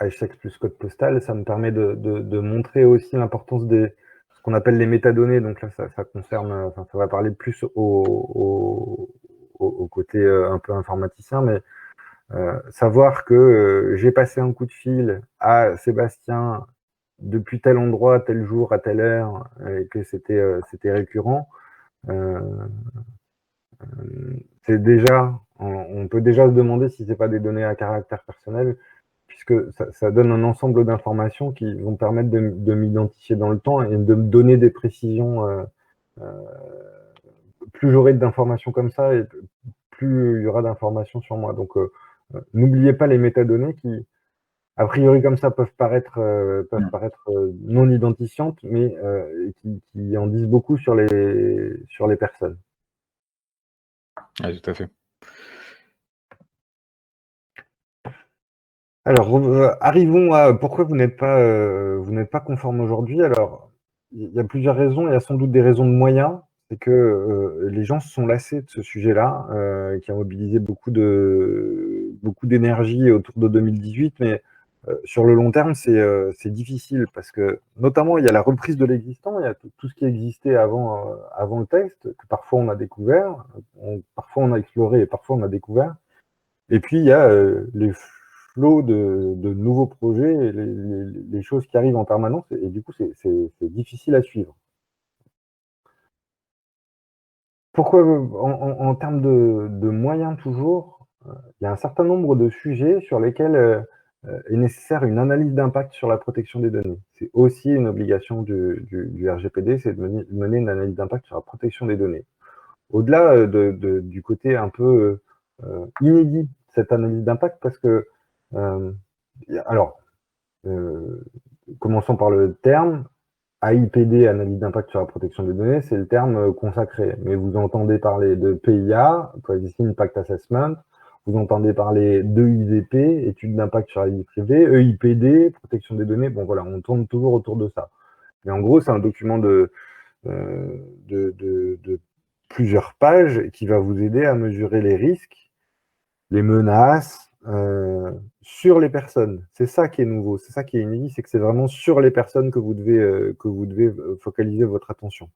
âge, sexe plus code postal, ça me permet de montrer aussi l'importance de ce qu'on appelle les métadonnées. Donc là, ça concerne, enfin, ça va parler plus au côté un peu informaticien, mais savoir que j'ai passé un coup de fil à Sébastien depuis tel endroit, tel jour, à telle heure, et que c'était récurrent, euh, c'est déjà, on peut déjà se demander si c'est pas des données à caractère personnel, puisque ça donne un ensemble d'informations qui vont permettre de m'identifier dans le temps et de me donner des précisions. Plus j'aurai d'informations comme ça, et plus il y aura d'informations sur moi. Donc, n'oubliez pas les métadonnées qui, a priori comme ça, peuvent paraître non identifiantes, mais qui en disent beaucoup sur les personnes. Ouais, tout à fait. Alors, arrivons à pourquoi vous n'êtes pas conforme aujourd'hui. Alors, il y a plusieurs raisons. Il y a sans doute des raisons de moyens. C'est que les gens se sont lassés de ce sujet-là, qui a mobilisé beaucoup d'énergie autour de 2018. Mais sur le long terme, c'est difficile parce que, notamment, il y a la reprise de l'existant. Il y a tout ce qui existait avant le texte, que parfois on a découvert, parfois on a exploré et parfois on a découvert. Et puis, il y a les flots de nouveaux projets, et les choses qui arrivent en permanence, et du coup, c'est difficile à suivre. pourquoi en termes de moyens toujours, il y a un certain nombre de sujets sur lesquels est nécessaire une analyse d'impact sur la protection des données. C'est aussi une obligation du RGPD, c'est de mener une analyse d'impact sur la protection des données. Au-delà du côté un peu inédit de cette analyse d'impact, parce que, alors, commençons par le terme, AIPD, analyse d'impact sur la protection des données, c'est le terme consacré. Mais vous entendez parler de PIA, Privacy Impact Assessment, vous entendez parler d'EIDP, étude d'impact sur la vie privée, EIPD, protection des données. Bon, voilà, on tourne toujours autour de ça. Mais en gros, c'est un document de plusieurs pages qui va vous aider à mesurer les risques, les menaces sur les personnes. C'est ça qui est nouveau, c'est ça qui est inédit, c'est que c'est vraiment sur les personnes que vous devez focaliser votre attention.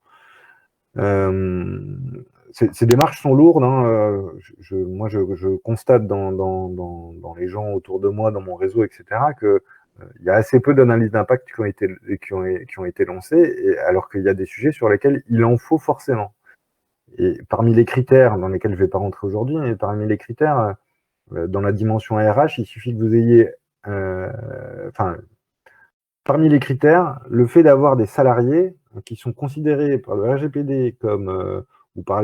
Ces démarches sont lourdes. Hein. Moi, je constate dans les gens autour de moi, dans mon réseau, etc., que il y a assez peu d'analyses d'impact qui ont été lancées, alors qu'il y a des sujets sur lesquels il en faut forcément. Et parmi les critères, dans lesquels je ne vais pas rentrer aujourd'hui, mais parmi les critères, dans la dimension RH, il suffit que vous ayez, parmi les critères, le fait d'avoir des salariés qui sont considérés par le RGPD comme, ou par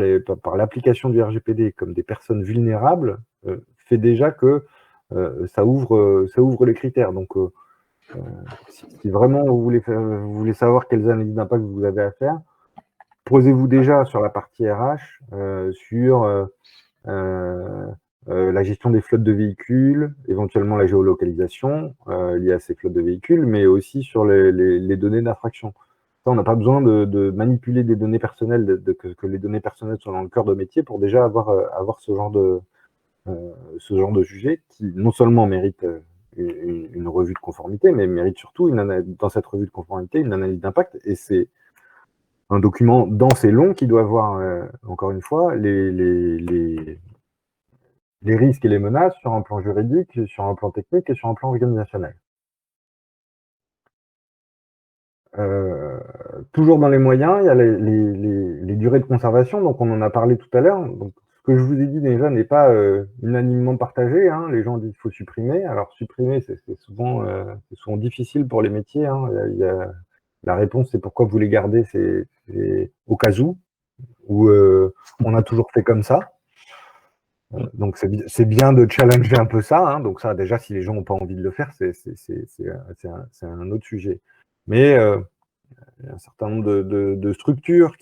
l'application du RGPD comme des personnes vulnérables, fait déjà que ça ouvre les critères. Donc, si vraiment vous voulez savoir quelles analyses d'impact vous avez à faire, posez-vous déjà sur la partie RH, sur la gestion des flottes de véhicules, éventuellement la géolocalisation liée à ces flottes de véhicules, mais aussi sur les données d'infraction. Ça, on n'a pas besoin de manipuler des données personnelles, que les données personnelles soient dans le cœur de métier pour déjà avoir ce genre de sujet qui non seulement mérite une revue de conformité, mais mérite surtout, dans cette revue de conformité, une analyse d'impact. Et c'est un document dense et long qui doit avoir, encore une fois, les risques et les menaces sur un plan juridique, sur un plan technique et sur un plan organisationnel. Toujours dans les moyens, il y a les durées de conservation, donc on en a parlé tout à l'heure. Donc, ce que je vous ai dit déjà n'est pas unanimement partagé. Hein. Les gens disent qu'il faut supprimer. Alors supprimer, c'est souvent difficile pour les métiers. Hein. La réponse, c'est pourquoi vous les gardez, c'est au cas où on a toujours fait comme ça. Donc c'est bien de challenger un peu ça. Hein. Donc ça, déjà, si les gens n'ont pas envie de le faire, c'est un autre sujet. Mais il y a un certain nombre de structures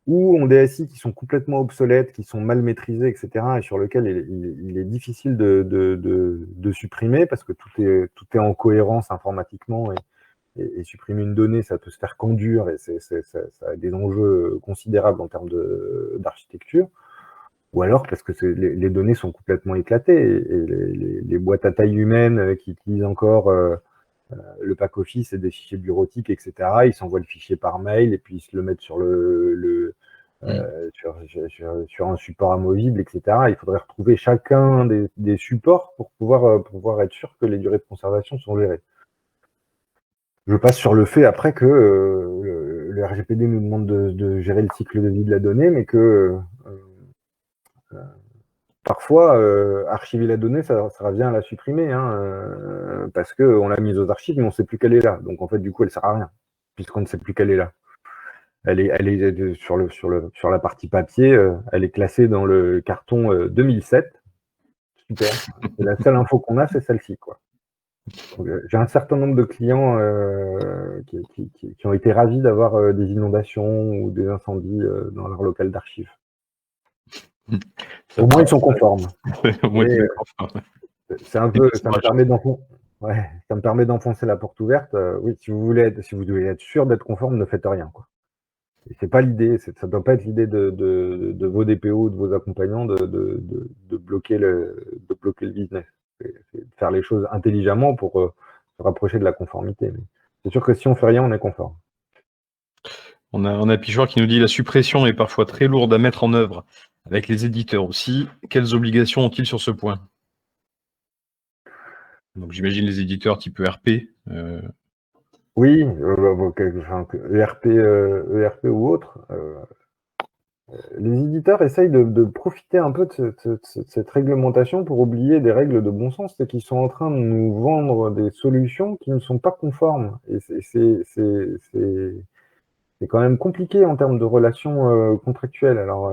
ou ont des SI qui sont complètement obsolètes, qui sont mal maîtrisées, etc., et sur lesquelles il est difficile de supprimer parce que tout est en cohérence informatiquement et supprimer une donnée, ça peut se faire qu'en dur et ça a des enjeux considérables en termes d'architecture. Ou alors parce que les données sont complètement éclatées et les boîtes à taille humaine qui utilisent encore le pack office et des fichiers bureautiques, etc. Ils s'envoient le fichier par mail et puis ils se le mettent sur sur un support amovible, etc. Il faudrait retrouver chacun des supports pour pouvoir être sûr que les durées de conservation sont gérées. Je passe sur le fait après que le RGPD nous demande de gérer le cycle de vie de la donnée, mais que parfois, archiver la donnée, ça revient à la supprimer, hein, parce qu'on l'a mise aux archives, mais on ne sait plus qu'elle est là. Donc, en fait, du coup, elle ne sert à rien, puisqu'on ne sait plus qu'elle est là. Elle est sur la partie papier, elle est classée dans le carton 2007. Super. Et la seule info qu'on a, c'est celle-ci, quoi. J'ai un certain nombre de clients qui ont été ravis d'avoir des inondations ou des incendies dans leur local d'archives. Au moins, ils sont conformes. C'est un peu, ça me permet d'enfoncer la porte ouverte. Oui, si vous devez être sûr d'être conforme, ne faites rien, quoi. Et c'est pas l'idée, ça ne doit pas être l'idée de vos DPO, de vos accompagnants, de bloquer le business. C'est de faire les choses intelligemment pour se rapprocher de la conformité. Mais c'est sûr que si on fait rien, on est conforme. On a Pichouard qui nous dit « La suppression est parfois très lourde à mettre en œuvre, avec les éditeurs aussi. Quelles obligations ont-ils sur ce point ?» Donc j'imagine les éditeurs type ERP. Oui, ERP ou autre. Les éditeurs essayent de profiter un peu de cette réglementation pour oublier des règles de bon sens, c'est qu'ils sont en train de nous vendre des solutions qui ne sont pas conformes. Et c'est quand même compliqué en termes de relations contractuelles. Alors,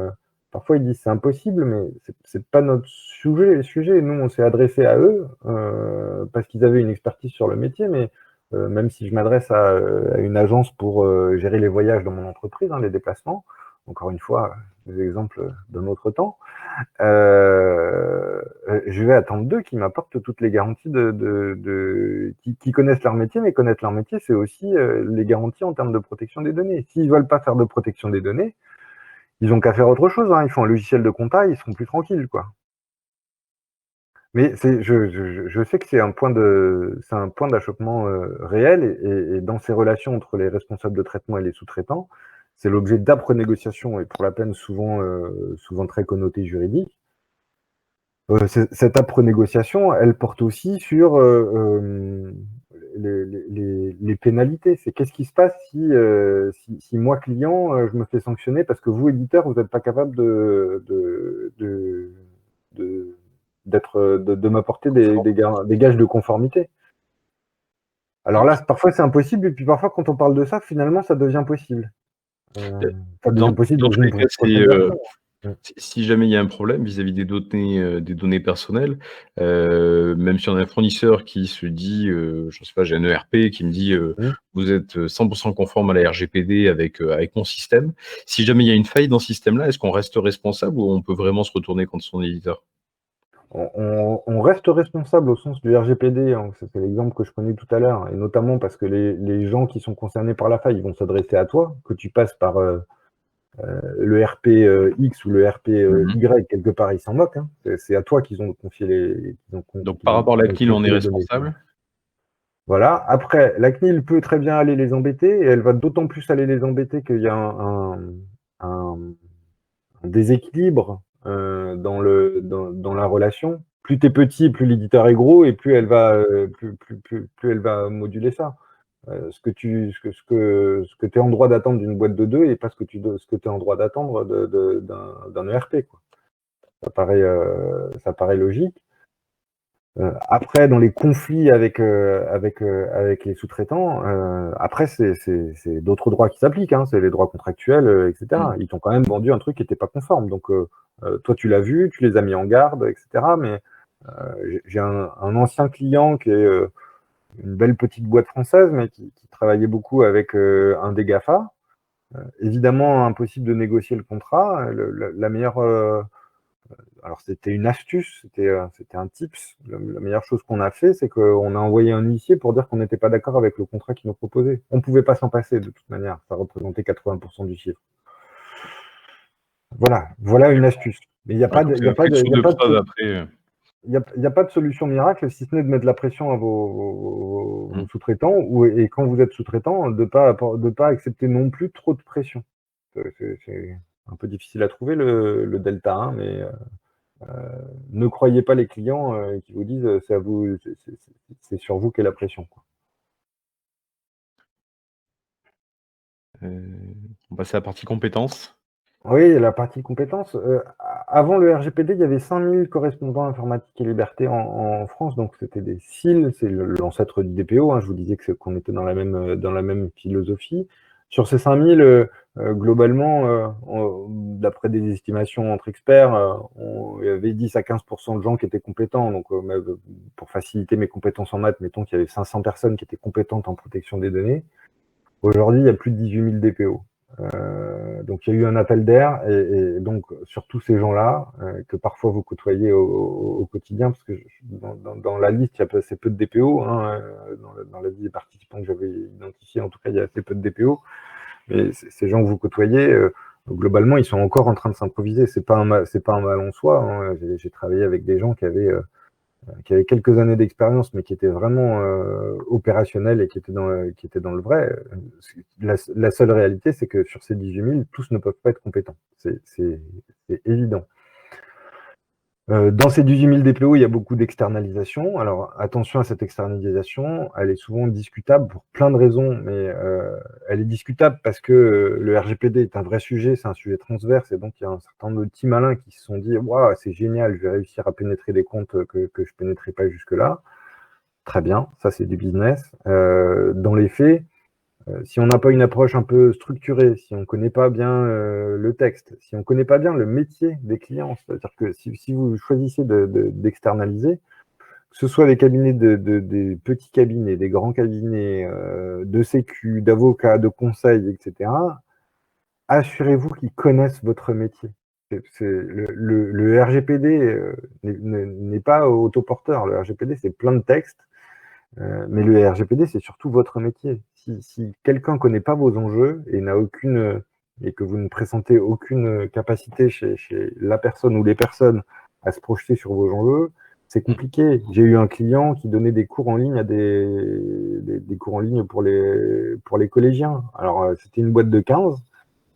parfois ils disent c'est impossible, mais c'est pas notre sujet. Nous, on s'est adressé à eux parce qu'ils avaient une expertise sur le métier, mais même si je m'adresse à une agence pour gérer les voyages dans mon entreprise, hein, les déplacements, encore une fois, des exemples d'un autre temps, je vais attendre d'eux qui m'apportent toutes les garanties qui connaissent leur métier, mais connaître leur métier, c'est aussi les garanties en termes de protection des données. S'ils veulent pas faire de protection des données, ils ont qu'à faire autre chose, hein. Ils font un logiciel de compta, ils seront plus tranquilles, quoi. Mais je sais que c'est un point d'achoppement réel, et dans ces relations entre les responsables de traitement et les sous-traitants, c'est l'objet d'âpres négociations, et pour la peine souvent très connotées juridiques. Cette âpre négociation, elle porte aussi sur les pénalités. C'est qu'est-ce qui se passe si moi, client, je me fais sanctionner parce que vous, éditeur, vous n'êtes pas capable de m'apporter des gages de conformité. Alors là, parfois c'est impossible, et puis parfois quand on parle de ça, finalement, ça devient possible. Ça devient possible Dans dans tous une les cas, prochaine version. si jamais il y a un problème vis-à-vis des données personnelles, même si on a un fournisseur qui se dit, je sais pas, j'ai un ERP qui me dit, vous êtes 100% conforme à la RGPD avec mon système. Si jamais il y a une faille dans ce système-là, est-ce qu'on reste responsable ou on peut vraiment se retourner contre son éditeur? On reste responsable au sens du RGPD, hein, c'était l'exemple que je prenais tout à l'heure, et notamment parce que les gens qui sont concernés par la faille, ils vont s'adresser à toi, que tu passes par le RP X ou le RP Y, quelque part, ils s'en moquent, hein. C'est à toi qu'ils ont confié Donc par rapport à la CNIL, on est les données. responsable? Voilà. Après, la CNIL peut très bien aller les embêter, et elle va d'autant plus aller les embêter qu'il y a un déséquilibre dans la relation. Plus tu es petit, plus l'éditeur est gros, et plus elle va moduler ça. Ce que tu es en droit d'attendre d'une boîte de deux, et pas ce que tu es en droit d'attendre d'un ERP, quoi. Ça paraît logique. Après, dans les conflits avec les sous-traitants, après, c'est d'autres droits qui s'appliquent, hein. C'est les droits contractuels, etc. Ils t'ont quand même vendu un truc qui n'était pas conforme. Donc, toi, tu l'as vu, tu les as mis en garde, etc. Mais j'ai un ancien client qui est une belle petite boîte française, mais qui travaillait beaucoup avec un des GAFA. Évidemment, impossible de négocier le contrat. La meilleure alors c'était une astuce, c'était un tips. La meilleure chose qu'on a fait, c'est qu'on a envoyé un huissier pour dire qu'on n'était pas d'accord avec le contrat qu'ils nous proposait. On ne pouvait pas s'en passer de toute manière, ça représentait 80% du chiffre. Voilà une astuce. Mais il n'y a pas de solution miracle, si ce n'est de mettre la pression à vos sous-traitants, et quand vous êtes sous-traitant, de pas accepter non plus trop de pression. C'est un peu difficile à trouver le delta, hein, mais ne croyez pas les clients qui vous disent c'est sur vous qu'est la pression, quoi. On passe à la partie compétences. Oui, la partie compétences. Avant le RGPD, il y avait 5000 correspondants informatique et liberté en France, donc c'était des CIL, c'est l'ancêtre du DPO, hein. Je vous disais qu'on était dans la même philosophie. Sur ces 5000, globalement, d'après des estimations entre experts, il y avait 10 à 15% de gens qui étaient compétents. Donc, pour faciliter mes compétences en maths, mettons qu'il y avait 500 personnes qui étaient compétentes en protection des données. Aujourd'hui, il y a plus de 18 000 DPO. Donc, il y a eu un appel d'air, et donc, sur tous ces gens-là, que parfois vous côtoyez au quotidien, parce que dans la liste, il y a assez peu de DPO, hein, dans la liste des participants que j'avais identifiés, en tout cas, il y a assez peu de DPO. Mais ces gens que vous côtoyez, globalement, ils sont encore en train de s'improviser. C'est pas un mal en soi, hein. J'ai travaillé avec des gens qui avaient quelques années d'expérience, mais qui étaient vraiment opérationnels, et qui étaient dans le vrai. La seule réalité, c'est que sur ces 18 000, tous ne peuvent pas être compétents. C'est évident. Dans ces 18 000 DPO, il y a beaucoup d'externalisation. Alors, attention à cette externalisation, elle est souvent discutable pour plein de raisons, mais elle est discutable parce que le RGPD est un vrai sujet, c'est un sujet transverse, et donc il y a un certain nombre de petits malins qui se sont dit « Waouh, c'est génial, je vais réussir à pénétrer des comptes que je ne pénétrais pas jusque-là. » Très bien, ça c'est du business. Dans les faits, si on n'a pas une approche un peu structurée, si on ne connaît pas bien le texte, si on ne connaît pas bien le métier des clients, c'est-à-dire que si vous choisissez d'externaliser, que ce soit des cabinets, des petits cabinets, des grands cabinets de sécu, d'avocats, de conseils, etc., assurez-vous qu'ils connaissent votre métier. Le RGPD n'est pas autoporteur. Le RGPD, c'est plein de textes. Mais le RGPD, c'est surtout votre métier. Si quelqu'un ne connaît pas vos enjeux et n'a aucune et que vous ne pressentez aucune capacité chez la personne ou les personnes à se projeter sur vos enjeux, c'est compliqué. J'ai eu un client qui donnait des cours en ligne à des cours en ligne pour les collégiens. Alors, c'était une boîte de 15,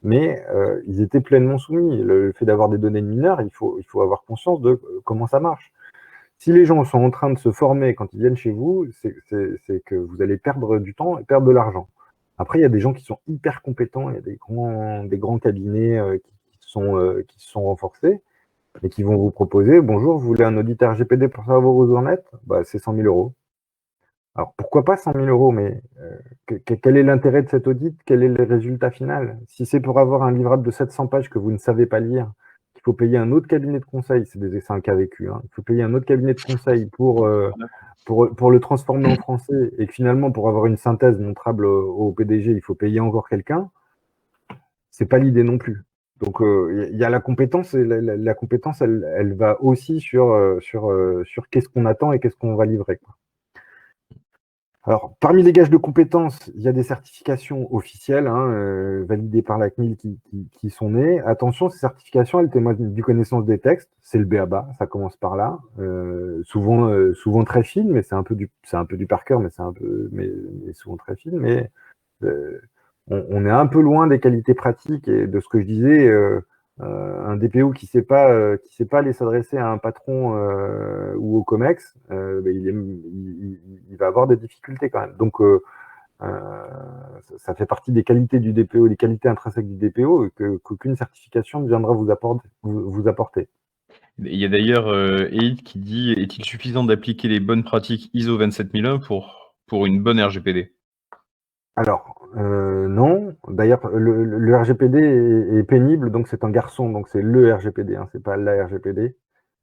mais ils étaient pleinement soumis. Le fait d'avoir des données de mineurs, il faut avoir conscience de comment ça marche. Si les gens sont en train de se former quand ils viennent chez vous, c'est que vous allez perdre du temps et perdre de l'argent. Après, il y a des gens qui sont hyper compétents, il y a des grands cabinets qui se sont renforcés et qui vont vous proposer, bonjour, vous voulez un audit RGPD pour savoir vos réseaux net? Bah, c'est 100 000 euros. Alors, pourquoi pas 100 000 euros, mais quel est l'intérêt de cet audit? Quel est le résultat final? Si c'est pour avoir un livrable de 700 pages que vous ne savez pas lire, qu'il faut payer un autre cabinet de conseil, c'est un cas vécu, hein, il faut payer un autre cabinet de conseil pour le transformer en français, et que finalement, pour avoir une synthèse montrable au PDG, il faut payer encore quelqu'un, c'est pas l'idée non plus. Donc, il y a la compétence, et la compétence, elle va aussi sur qu'est-ce qu'on attend et qu'est-ce qu'on va livrer, quoi. Alors, parmi les gages de compétences, il y a des certifications officielles, hein, validées par la CNIL qui sont nées. Attention, ces certifications, elles témoignent du connaissance des textes. C'est le b.a.-ba, ça commence par là. Souvent très fine, mais c'est un peu du par cœur, mais souvent très fine. Mais euh, on est un peu loin des qualités pratiques et de ce que je disais. Un DPO qui sait pas aller s'adresser à un patron ou au COMEX, ben, il va avoir des difficultés quand même. Donc ça fait partie des qualités du DPO, des qualités intrinsèques du DPO, qu'aucune certification ne viendra vous apporter. Il y a d'ailleurs Eid qui dit: «Est-il suffisant d'appliquer les bonnes pratiques ISO 27001 pour une bonne RGPD?» Alors, non. D'ailleurs, le RGPD est pénible, donc c'est un garçon, donc c'est le RGPD, hein, c'est pas la RGPD.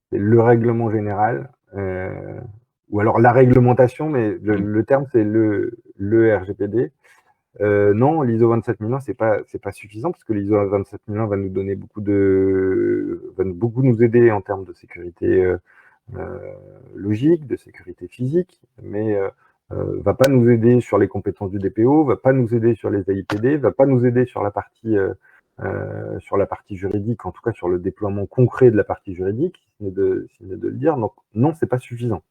C'est le règlement général, ou alors la réglementation, mais le terme, c'est le RGPD. Non, l'ISO 27001, c'est pas suffisant, parce que l'ISO 27001 va nous donner va beaucoup nous aider en termes de sécurité logique, de sécurité physique, mais va pas nous aider sur les compétences du DPO, va pas nous aider sur les AIPD, va pas nous aider sur la partie juridique, en tout cas sur le déploiement concret de la partie juridique, si ce n'est de le dire. Donc non, c'est pas suffisant.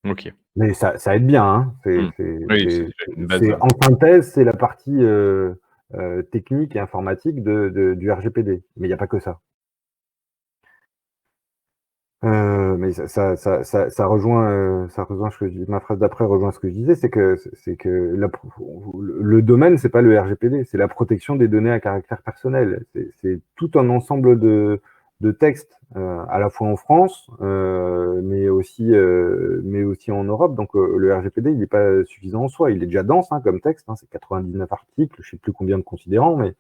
OK. Mais ça aide bien, hein. Oui, c'est déjà une base. En synthèse, c'est la partie technique et informatique du RGPD. Mais il n'y a pas que ça. Mais ça rejoint ce que ma phrase d'après rejoint ce que je disais, c'est que le domaine, c'est pas le RGPD, c'est la protection des données à caractère personnel. C'est tout un ensemble de textes, à la fois en France, mais aussi en Europe. Donc le RGPD, il n'est pas suffisant en soi. Il est déjà dense, hein, comme texte, hein, c'est 99 articles, je sais plus combien de considérants, mais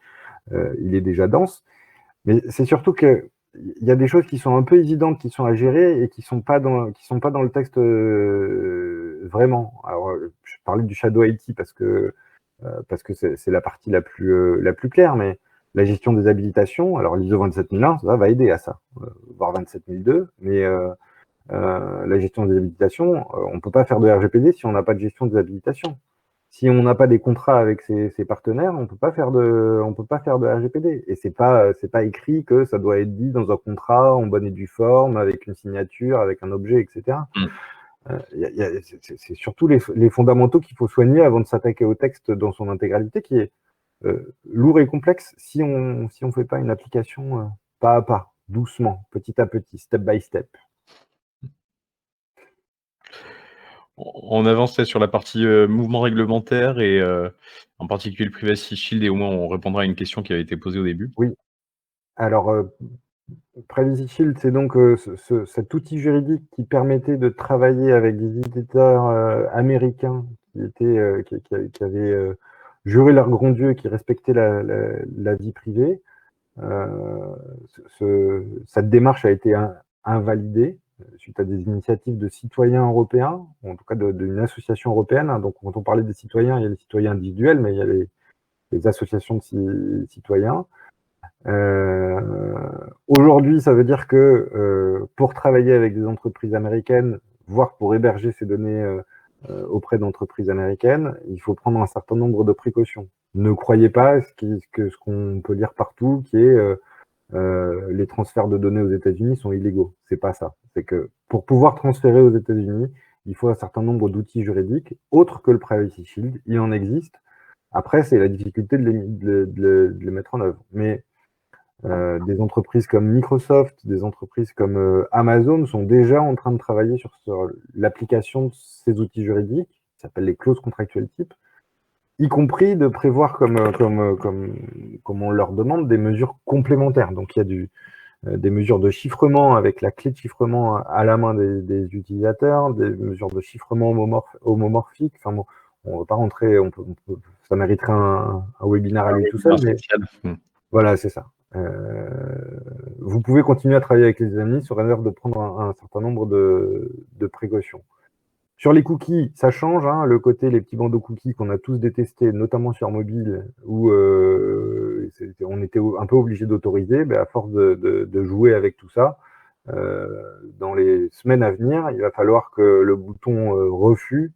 il est déjà dense. Mais c'est surtout que il y a des choses qui sont un peu évidentes, qui sont à gérer et qui sont pas dans le texte vraiment. Alors, je parlais du Shadow IT parce que c'est la partie la plus claire, mais la gestion des habilitations, alors l'ISO 27001, ça va aider à ça, voire 27002, mais la gestion des habilitations, on ne peut pas faire de RGPD si on n'a pas de gestion des habilitations. Si on n'a pas des contrats avec ses partenaires, on peut pas faire de RGPD. Et c'est pas écrit que ça doit être dit dans un contrat en bonne et due forme, avec une signature, avec un objet, etc. C'est surtout les fondamentaux qu'il faut soigner avant de s'attaquer au texte dans son intégralité, qui est lourd et complexe si on fait pas une application pas à pas. doucement, petit à petit, step by step. On avance sur la partie, mouvement réglementaire et en particulier le Privacy Shield et au moins on répondra à une question qui avait été posée au début. Oui, alors, Privacy Shield, c'est donc cet outil juridique qui permettait de travailler avec des éditeurs américains qui avaient juré leur grand Dieu et qui respectaient la vie privée. Cette démarche a été invalidée suite à des initiatives de citoyens européens, ou en tout cas d'une association européenne. Donc, quand on parlait des citoyens, il y a les citoyens individuels, mais il y a les associations de citoyens. Aujourd'hui, ça veut dire que pour travailler avec des entreprises américaines, voire pour héberger ces données auprès d'entreprises américaines, il faut prendre un certain nombre de précautions. Ne croyez pas ce qu'on peut lire partout, qui est les transferts de données aux États-Unis sont illégaux. C'est pas ça. C'est que pour pouvoir transférer aux États-Unis, il faut un certain nombre d'outils juridiques autres que le Privacy Shield. Il en existe. Après, c'est la difficulté de les mettre en œuvre. Mais des entreprises comme Microsoft, des entreprises comme Amazon sont déjà en train de travailler sur l'application de ces outils juridiques, qui s'appellent les clauses contractuelles types, y compris de prévoir, comme on leur demande, des mesures complémentaires. Donc il y a des mesures de chiffrement avec la clé de chiffrement à la main des utilisateurs, des mesures de chiffrement homomorphique. Enfin bon, on ne va pas rentrer, ça mériterait un webinaire à lui tout seul, mais voilà, c'est ça. Vous pouvez continuer à travailler avec les États-Unis sur réserve de prendre un certain nombre de précautions. Sur les cookies, ça change, hein, le côté, les petits bandeaux cookies qu'on a tous détestés, notamment sur mobile, où on était un peu obligé d'autoriser, à force de jouer avec tout ça, dans les semaines à venir, il va falloir que le bouton refus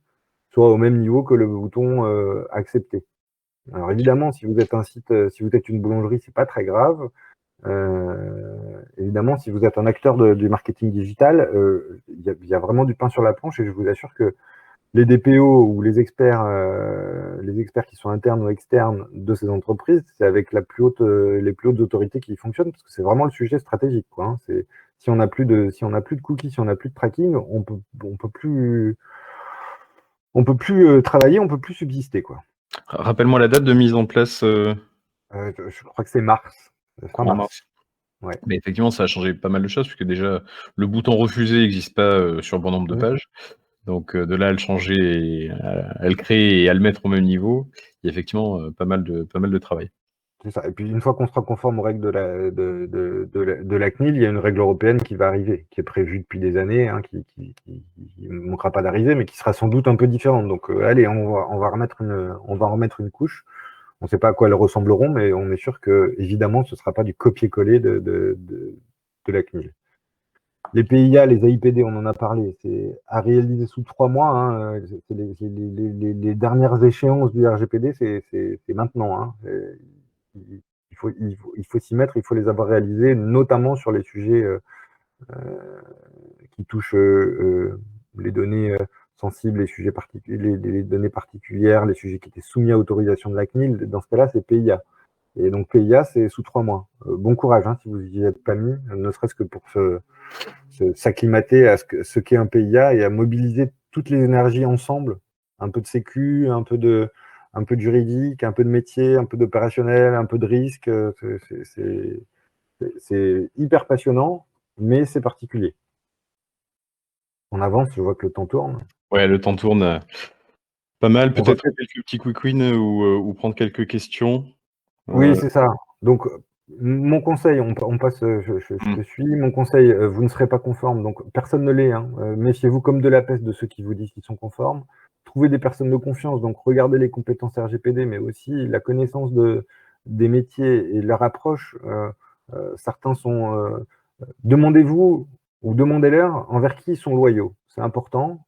soit au même niveau que le bouton accepter. Alors évidemment, si vous êtes un site, si vous êtes une boulangerie, c'est pas très grave. Évidemment, si vous êtes un acteur du marketing digital, il y a vraiment du pain sur la planche et je vous assure que les DPO ou les experts qui sont internes ou externes de ces entreprises, c'est avec les plus hautes autorités qui fonctionnent parce que c'est vraiment le sujet stratégique, quoi, hein. Si on n'a plus de cookies, si on n'a plus de tracking, on peut plus travailler, on peut plus subsister, quoi. Rappelle-moi la date de mise en place. Je crois que c'est mars. Fin mars. Ouais. Mais effectivement, ça a changé pas mal de choses, puisque déjà, le bouton refuser n'existe pas sur bon nombre de pages. Donc, de là à le changer et à le créer et à le mettre au même niveau, il y a effectivement pas mal de travail. C'est ça. Et puis, une fois qu'on sera conforme aux règles de la CNIL, il y a une règle européenne qui va arriver, qui est prévue depuis des années, hein, qui ne manquera pas d'arriver, mais qui sera sans doute un peu différente. Donc, allez, on va en remettre une couche. On ne sait pas à quoi elles ressembleront, mais on est sûr que, évidemment, ce ne sera pas du copier-coller de la CNIL. Les PIA, les AIPD, on en a parlé, c'est à réaliser sous 3 mois. Hein, les dernières échéances du RGPD, c'est maintenant. Hein. Il faut s'y mettre, il faut les avoir réalisés, notamment sur les sujets qui touchent les données sensibles, les sujets particuliers, les données particulières, les sujets qui étaient soumis à autorisation de la CNIL. Dans ce cas-là, c'est PIA. Et donc PIA, c'est sous 3 mois. Bon courage, hein, si vous n'y êtes pas mis, ne serait-ce que pour s'acclimater à ce qu'est un PIA et à mobiliser toutes les énergies ensemble, un peu de sécu, un peu de juridique, un peu de métier, un peu d'opérationnel, un peu de risque. C'est hyper passionnant, mais c'est particulier. On avance, je vois que le temps tourne. Ouais, le temps tourne pas mal. Peut-être quelques petits quick wins ou prendre quelques questions. Oui, c'est ça. Donc, mon conseil, on passe, je te suis. Mon conseil, vous ne serez pas conforme, donc personne ne l'est, hein. Méfiez-vous comme de la peste de ceux qui vous disent qu'ils sont conformes. Trouvez des personnes de confiance, donc regardez les compétences RGPD, mais aussi la connaissance des métiers et leur approche. Certains sont... demandez-vous ou demandez-leur envers qui ils sont loyaux. C'est important.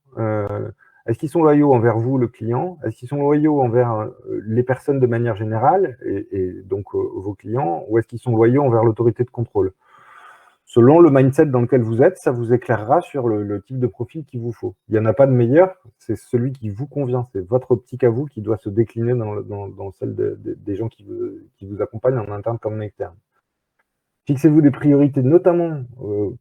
Est-ce qu'ils sont loyaux envers vous, le client? Est-ce qu'ils sont loyaux envers les personnes de manière générale, et donc vos clients, ou est-ce qu'ils sont loyaux envers l'autorité de contrôle? Selon le mindset dans lequel vous êtes, ça vous éclairera sur le type de profil qu'il vous faut. Il n'y en a pas de meilleur, c'est celui qui vous convient. C'est votre optique à vous qui doit se décliner dans celle des gens qui vous accompagnent en interne comme en externe. Fixez-vous des priorités, notamment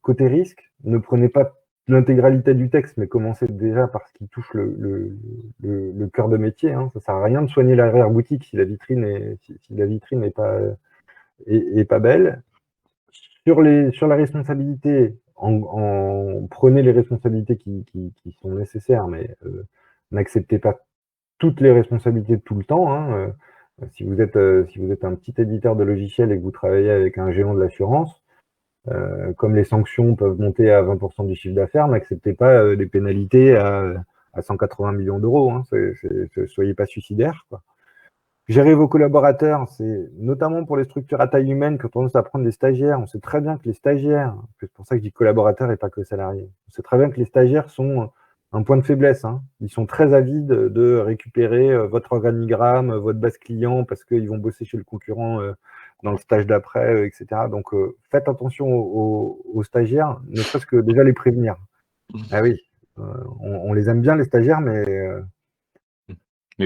côté risque. Ne prenez pas l'intégralité du texte, mais commencez déjà par ce qui touche le cœur de métier. Hein. Ça sert à rien de soigner l'arrière-boutique si la vitrine n'est pas belle. Sur la responsabilité, prenez les responsabilités qui sont nécessaires, mais n'acceptez pas toutes les responsabilités tout le temps. Hein. Si vous êtes un petit éditeur de logiciels et que vous travaillez avec un géant de l'assurance, comme les sanctions peuvent monter à 20% du chiffre d'affaires, n'acceptez pas des pénalités à 180 millions d'euros. Hein. Soyez pas suicidaires, quoi. Gérer vos collaborateurs, c'est notamment pour les structures à taille humaine, quand on à prendre des stagiaires, on sait très bien que les stagiaires, c'est pour ça que je dis collaborateurs et pas que salariés, on sait très bien que les stagiaires sont un point de faiblesse. Hein. Ils sont très avides de récupérer votre organigramme, votre base client, parce qu'ils vont bosser chez le concurrent dans le stage d'après, etc. Donc faites attention aux stagiaires, ne serait-ce que déjà les prévenir. Ah oui, on les aime bien les stagiaires, mais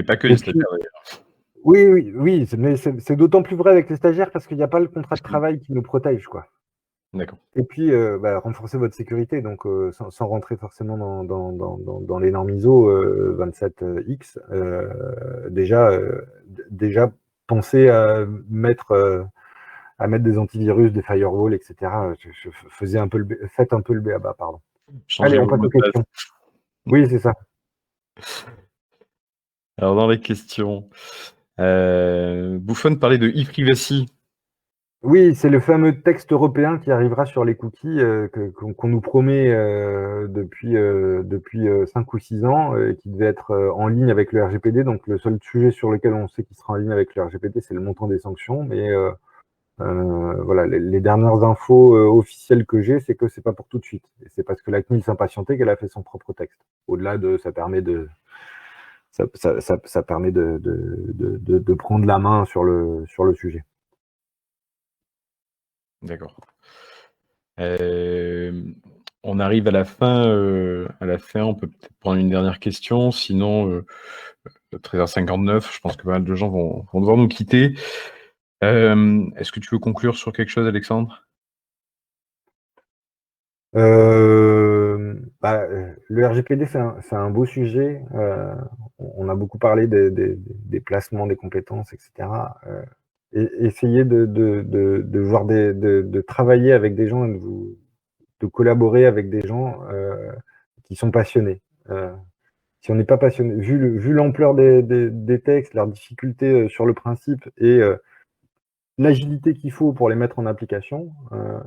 pas que les stagiaires d'ailleurs. Oui, mais c'est d'autant plus vrai avec les stagiaires parce qu'il n'y a pas le contrat de travail qui nous protège, quoi. D'accord. Et puis, renforcer votre sécurité, donc sans rentrer forcément dans les normes ISO 27X, déjà pensez à mettre des antivirus, des firewalls, etc. Faites un peu le b.a.-ba, pardon. Changez Allez, on vos passe mots aux de passe. questions. Oui, c'est ça. Alors dans les questions, Buffon parlait de e-privacy. Oui, c'est le fameux texte européen qui arrivera sur les cookies qu'on nous promet depuis 5 ou 6 ans et qui devait être en ligne avec le RGPD. Donc le seul sujet sur lequel on sait qu'il sera en ligne avec le RGPD, c'est le montant des sanctions. Mais voilà, les dernières infos officielles que j'ai, c'est que c'est pas pour tout de suite. Et c'est parce que la CNIL s'impatientait qu'elle a fait son propre texte. Au-delà de, ça permet de prendre la main sur le sujet. D'accord. On arrive à la fin, on peut peut-être prendre une dernière question, sinon 13h59, je pense que pas mal de gens vont devoir nous quitter. Est-ce que tu veux conclure sur quelque chose, Alexandre? Le RGPD, c'est un beau sujet. On a beaucoup parlé des placements des compétences, etc. Essayez de voir de travailler avec des gens et de collaborer avec des gens qui sont passionnés. Si on n'est pas passionné, vu l'ampleur des textes, leurs difficultés sur le principe et l'agilité qu'il faut pour les mettre en application,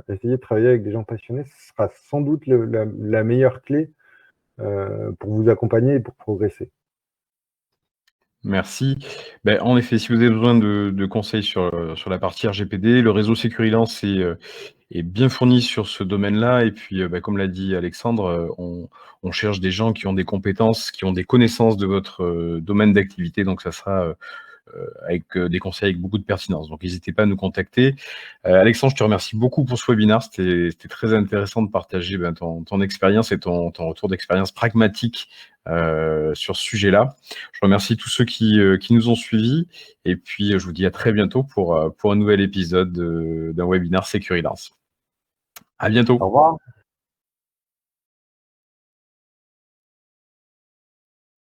essayer de travailler avec des gens passionnés, ce sera sans doute la meilleure clé pour vous accompagner et pour progresser. Merci. En effet, si vous avez besoin de conseils sur la partie RGPD, le réseau Securilance est bien fourni sur ce domaine-là. Et puis, comme l'a dit Alexandre, on cherche des gens qui ont des compétences, qui ont des connaissances de votre domaine d'activité. Donc, ça sera avec des conseils avec beaucoup de pertinence. Donc, n'hésitez pas à nous contacter. Alexandre, je te remercie beaucoup pour ce webinaire. C'était très intéressant de partager ton expérience et ton retour d'expérience pragmatique sur ce sujet-là. Je remercie tous ceux qui nous ont suivis. Et puis, je vous dis à très bientôt pour un nouvel épisode d'un webinaire Securilance. À bientôt. Au revoir.